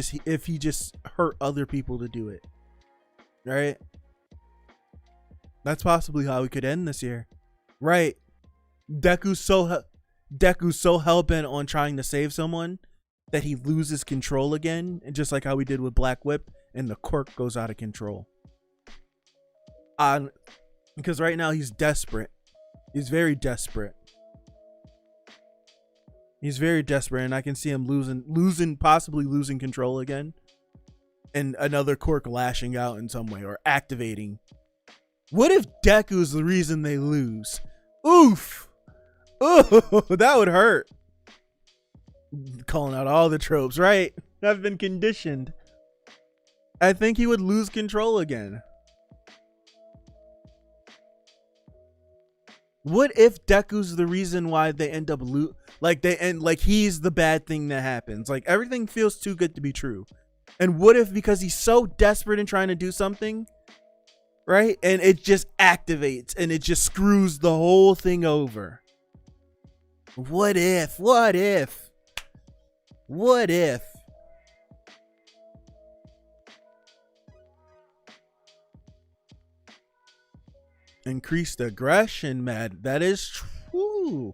just hurt other people to do it, right? That's possibly how we could end this year, right? Deku's so hell-bent on trying to save someone that he loses control again, and just like how we did with Black Whip, and the quirk goes out of control. Because right now he's desperate. He's very desperate. And I can see him possibly losing control again, and another quirk lashing out in some way or activating. What if Deku's the reason they lose? Oof. Oh, that would hurt. Calling out all the tropes, right? I've been conditioned. I think he would lose control again. What if Deku's the reason why they end up he's the bad thing that happens? Like, everything feels too good to be true. And what if, because he's so desperate in trying to do something, right? And it just activates and it just screws the whole thing over. What if? Increased aggression, Matt. That is true.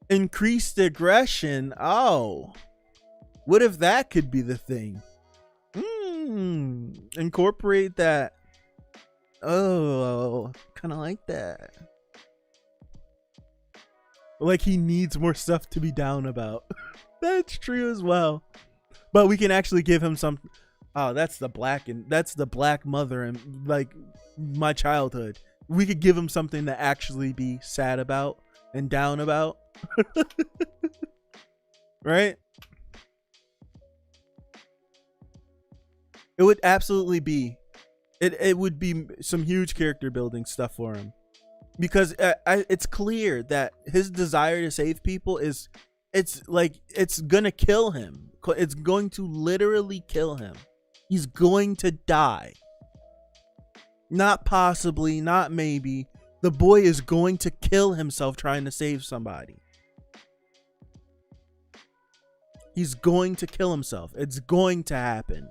Increased aggression. Oh. What if that could be the thing? Incorporate that. Oh, kind of like that. Like he needs more stuff to be down about. That's true as well. But we can actually give him some. Oh, that's the black mother and like my childhood. We could give him something to actually be sad about and down about. Right? It would absolutely be. It would be some huge character building stuff for him. Because it's clear that his desire to save people it's gonna kill him. It's going to literally kill him. He's going to die. Not possibly, not maybe. The boy is going to kill himself trying to save somebody. He's going to kill himself. It's going to happen.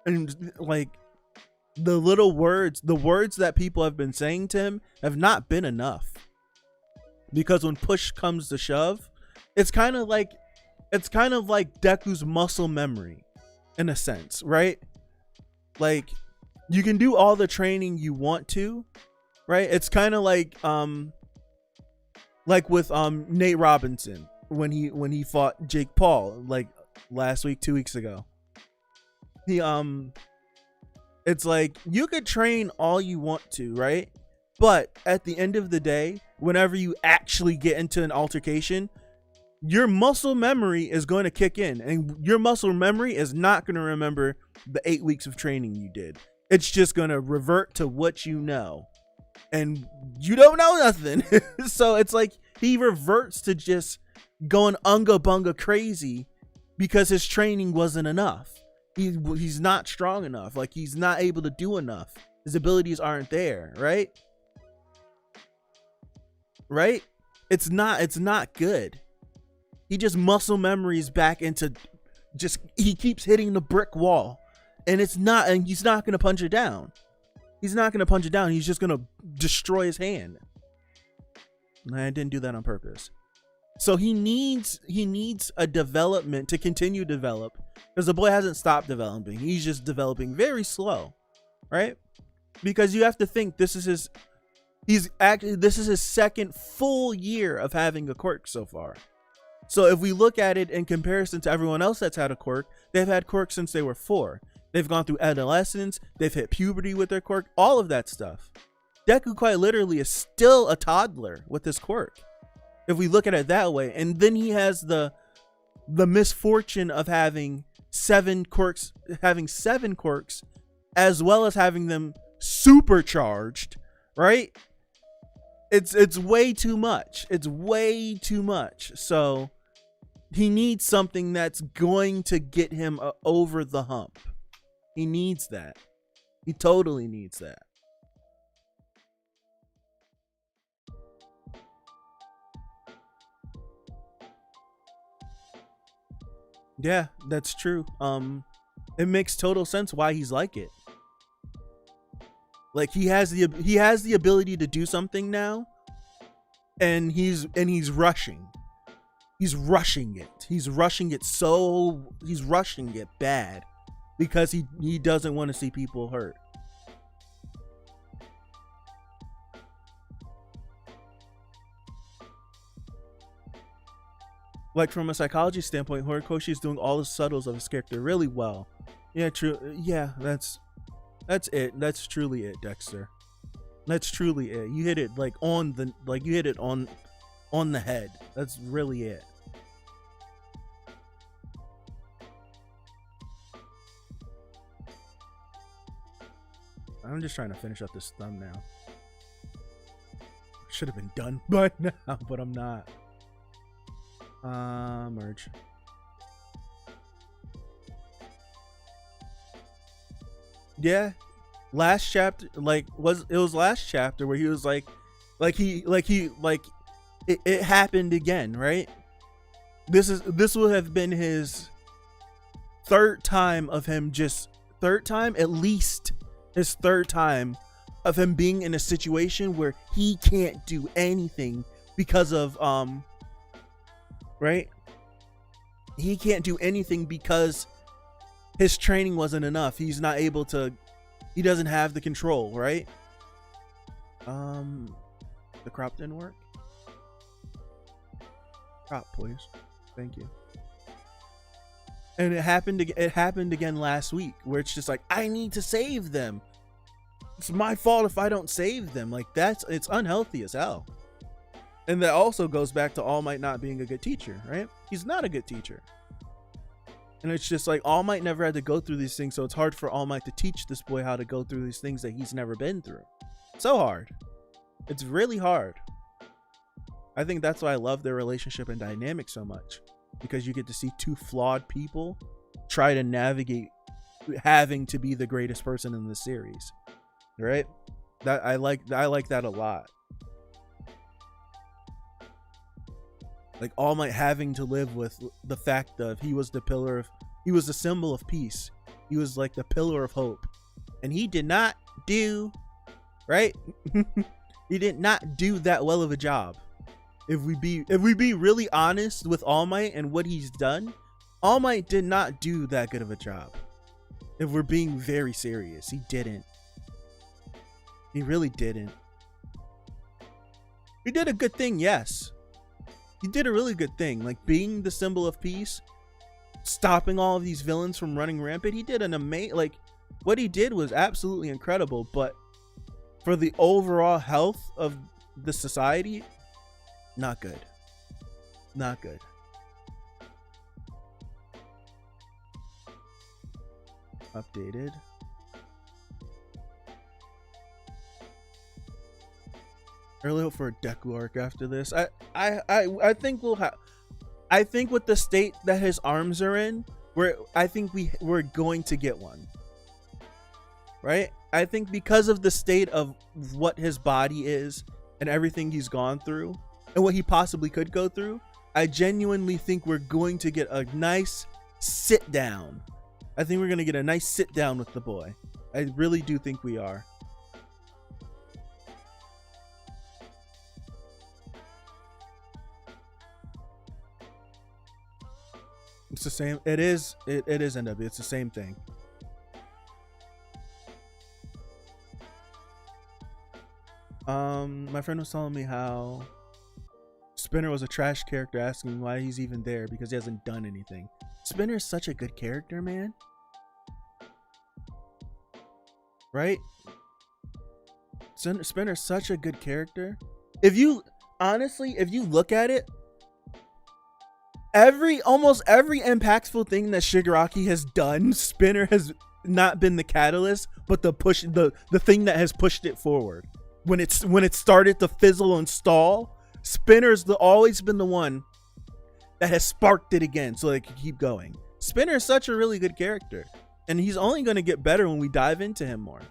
And like the words that people have been saying to him have not been enough. Because when push comes to shove, it's kind of like Deku's muscle memory in a sense, right? Like you can do all the training you want to, right? It's kind of like with Nate Robinson when he fought Jake Paul like last week, 2 weeks ago. He it's like you could train all you want to, right? But at the end of the day, whenever you actually get into an altercation, your muscle memory is going to kick in, and your muscle memory is not going to remember the 8 weeks of training you did. It's just going to revert to what you know, and you don't know nothing. So it's like he reverts to just going unga bunga crazy because his training wasn't enough. He's not strong enough. Like he's not able to do enough. His abilities aren't there, right? Right? It's not good. He just muscle memories back into he keeps hitting the brick wall, and he's not going to punch it down. He's not going to punch it down. He's just going to destroy his hand. I didn't do that on purpose. So he needs a development to continue to develop, because the boy hasn't stopped developing. He's just developing very slow, right? Because you have to think this is his second full year of having a quirk so far. So if we look at it in comparison to everyone else that's had a quirk, they've had quirk since they were 4. They've gone through adolescence. They've hit puberty with their quirk, all of that stuff. Deku quite literally is still a toddler with his quirk, if we look at it that way. And then he has the misfortune of having 7 quirks, as well as having them supercharged, right? It's way too much. It's way too much. So he needs something that's going to get him over the hump. He needs that. He totally needs that. Yeah, that's true. It makes total sense why he's like it. Like he has the ability to do something now, and he's rushing. He's rushing it. He's rushing it bad because he doesn't want to see people hurt. Like from a psychology standpoint, Horikoshi is doing all the subtles of his character really well. Yeah, true. Yeah, that's it. That's truly it, Dexter. That's truly it. You hit it on the head. That's really it. I'm just trying to finish up this thumbnail. Should have been done by now, but I'm not. Merge. Yeah, last chapter, it was last chapter where he was like it happened again, right? This would have been his third time of him at least his third time of him being in a situation where he can't do anything because of right? He can't do anything because his training wasn't enough. He doesn't have the control, right? The crop didn't work. Crop, please. Thank you. And it happened again last week, where it's just like, I need to save them. It's my fault if I don't save them. Like it's unhealthy as hell. And that also goes back to All Might not being a good teacher, right? He's not a good teacher. And it's just like All Might never had to go through these things, so it's hard for All Might to teach this boy how to go through these things that he's never been through. So hard. It's really hard. I think that's why I love their relationship and dynamic so much, because you get to see two flawed people try to navigate having to be the greatest person in the series, right? That I like that a lot. Like All Might having to live with the fact of he was the symbol of peace. He was like the pillar of hope, and he did not do right. He did not do that well of a job. If we be really honest with All Might and what he's done, All Might did not do that good of a job. If we're being very serious, he didn't. He really didn't. He did a good thing, yes. He did a really good thing, like being the symbol of peace, stopping all of these villains from running rampant. He did an amazing, like, what he did was absolutely incredible, but for the overall health of the society, not good. Not good. Updated. I really hope for a Deku arc after this. I think we'll have. I think with the state that his arms are in, we're going to get one. Right? I think because of the state of what his body is and everything he's gone through and what he possibly could go through, I genuinely think we're going to get a nice sit down. I think we're going to get a nice sit down with the boy. I really do think we are. It's the same. It is NW. It's the same thing. My friend was telling me how Spinner was a trash character, asking why he's even there because he hasn't done anything. Spinner's such a good character, man. Right? Spinner's such a good character. If you look at it, almost every impactful thing that Shigaraki has done, Spinner has not been the catalyst, but the thing that has pushed it forward. When it started to fizzle and stall, Spinner's always been the one that has sparked it again so they can keep going. Spinner is such a really good character, and he's only going to get better when we dive into him more.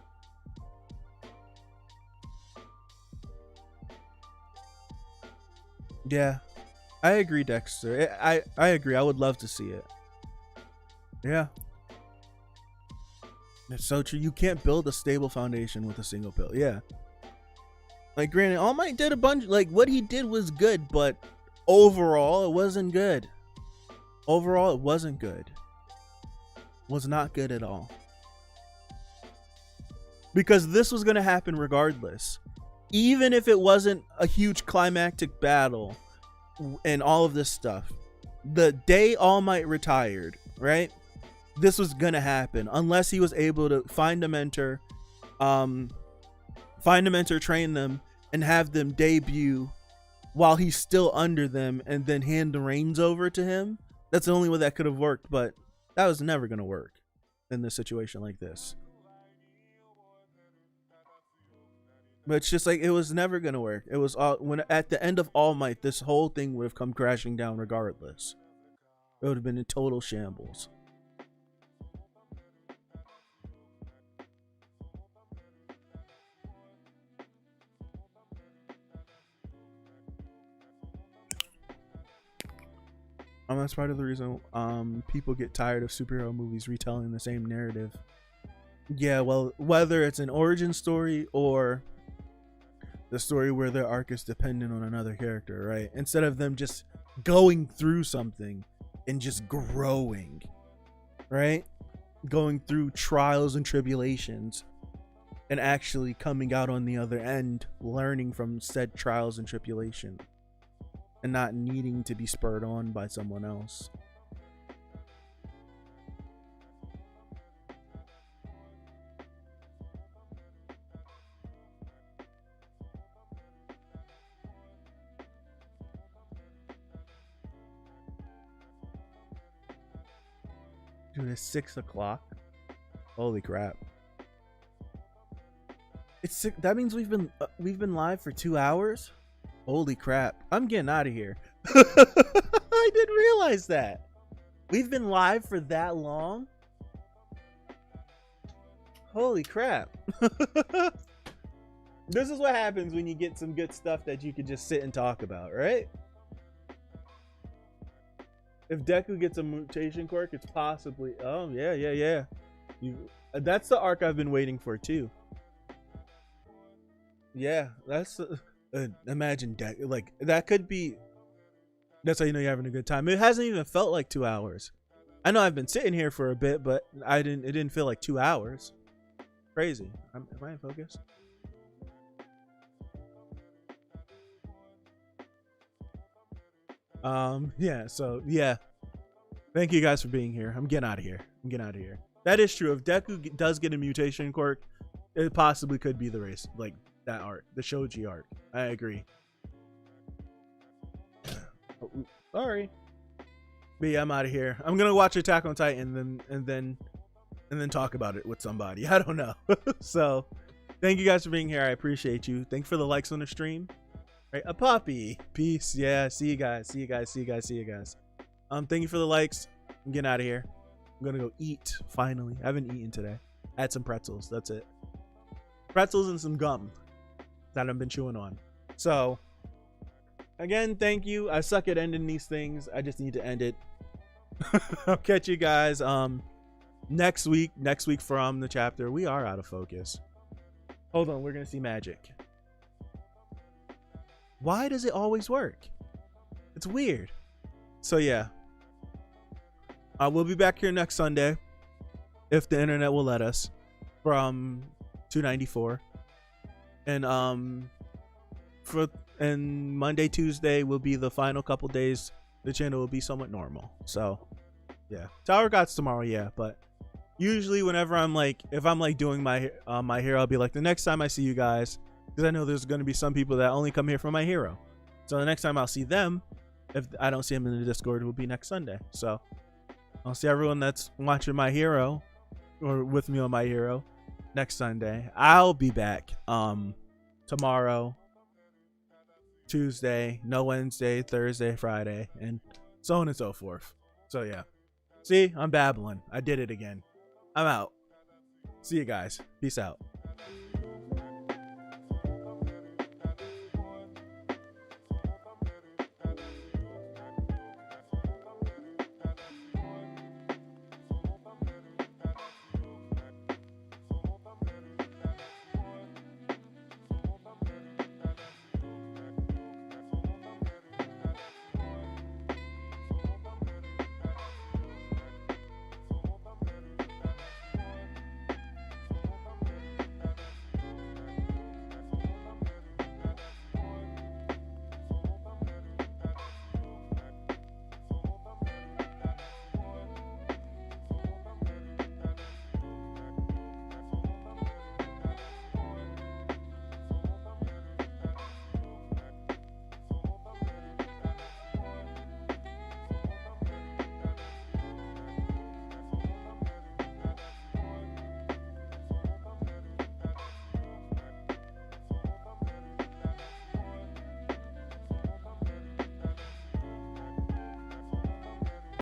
Yeah, I agree, Dexter. I agree. I would love to see it. Yeah. It's so true. You can't build a stable foundation with a single pill. Yeah. Like, granted, All Might did a bunch, like, what he did was good, but overall, it wasn't good. Overall, it wasn't good. Was not good at all. Because this was going to happen regardless. Even if it wasn't a huge climactic battle and all of this stuff. The day All Might retired, right? This was going to happen. Unless he was able to find a mentor, train them, and have them debut while he's still under them and then hand the reins over to him. That's the only way that could have worked, but that was never going to work in this situation like this. But it's just like, it was never going to work. It was all, when at the end of All Might, this whole thing would have come crashing down regardless. It would have been in total shambles. That's part of the reason people get tired of superhero movies retelling the same narrative. Yeah, well, whether it's an origin story or the story where their arc is dependent on another character, right? Instead of them just going through something and just growing, right? Going through trials and tribulations and actually coming out on the other end, learning from said trials and tribulation. And not needing to be spurred on by someone else. Dude, it's 6 o'clock. Holy crap! It's that means we've been live for 2 hours. Holy crap. I'm getting out of here. I didn't realize that. We've been live for that long? Holy crap. This is what happens when you get some good stuff that you can just sit and talk about, right? If Deku gets a mutation quirk, it's possibly... Oh, yeah. That's the arc I've been waiting for, too. Yeah, that's... imagine Deku. Like, that could be... That's how you know you're having a good time. It hasn't even felt like 2 hours. I know I've been sitting here for a bit, but it didn't feel like 2 hours. Crazy. Am I in focus? Yeah, so yeah. Thank you guys for being here. I'm getting out of here. That is true. If Deku does get a mutation quirk, it possibly could be the race, like that art, the Shoji art. I agree. Sorry. But yeah, I'm out of here. I'm gonna watch Attack on Titan and then talk about it with somebody. I don't know. So thank you guys for being here. I appreciate you. Thank you for the likes on the stream. Right, a puppy. Peace. Yeah, see you guys. Thank you for the likes. I'm getting out of here. I'm gonna go eat finally. I haven't eaten today. I had some pretzels. That's it. Pretzels and some gum that I've been chewing on. So again, thank you. I suck at ending these things. I just need to end it. I'll catch you guys next week from the chapter. We are out of focus. Hold on, we're gonna see magic. Why does it always work? It's weird. So yeah, we'll be back here next Sunday if the internet will let us, from 294, and Monday, Tuesday will be the final couple days. The channel will be somewhat normal. So yeah, Tower Gods tomorrow. Yeah, but usually whenever I'm like, if I'm like doing my my hero, I'll be like, the next time I see you guys, because I know there's going to be some people that only come here for my hero. So the next time I'll see them, if I don't see them in the Discord, it will be next Sunday. So I'll see everyone that's watching my hero or with me on my hero next Sunday. I'll be back tomorrow, Tuesday, no Wednesday, Thursday, Friday, and so on and so forth. So yeah, see, I'm babbling. I did it again. I'm out. See you guys. Peace out.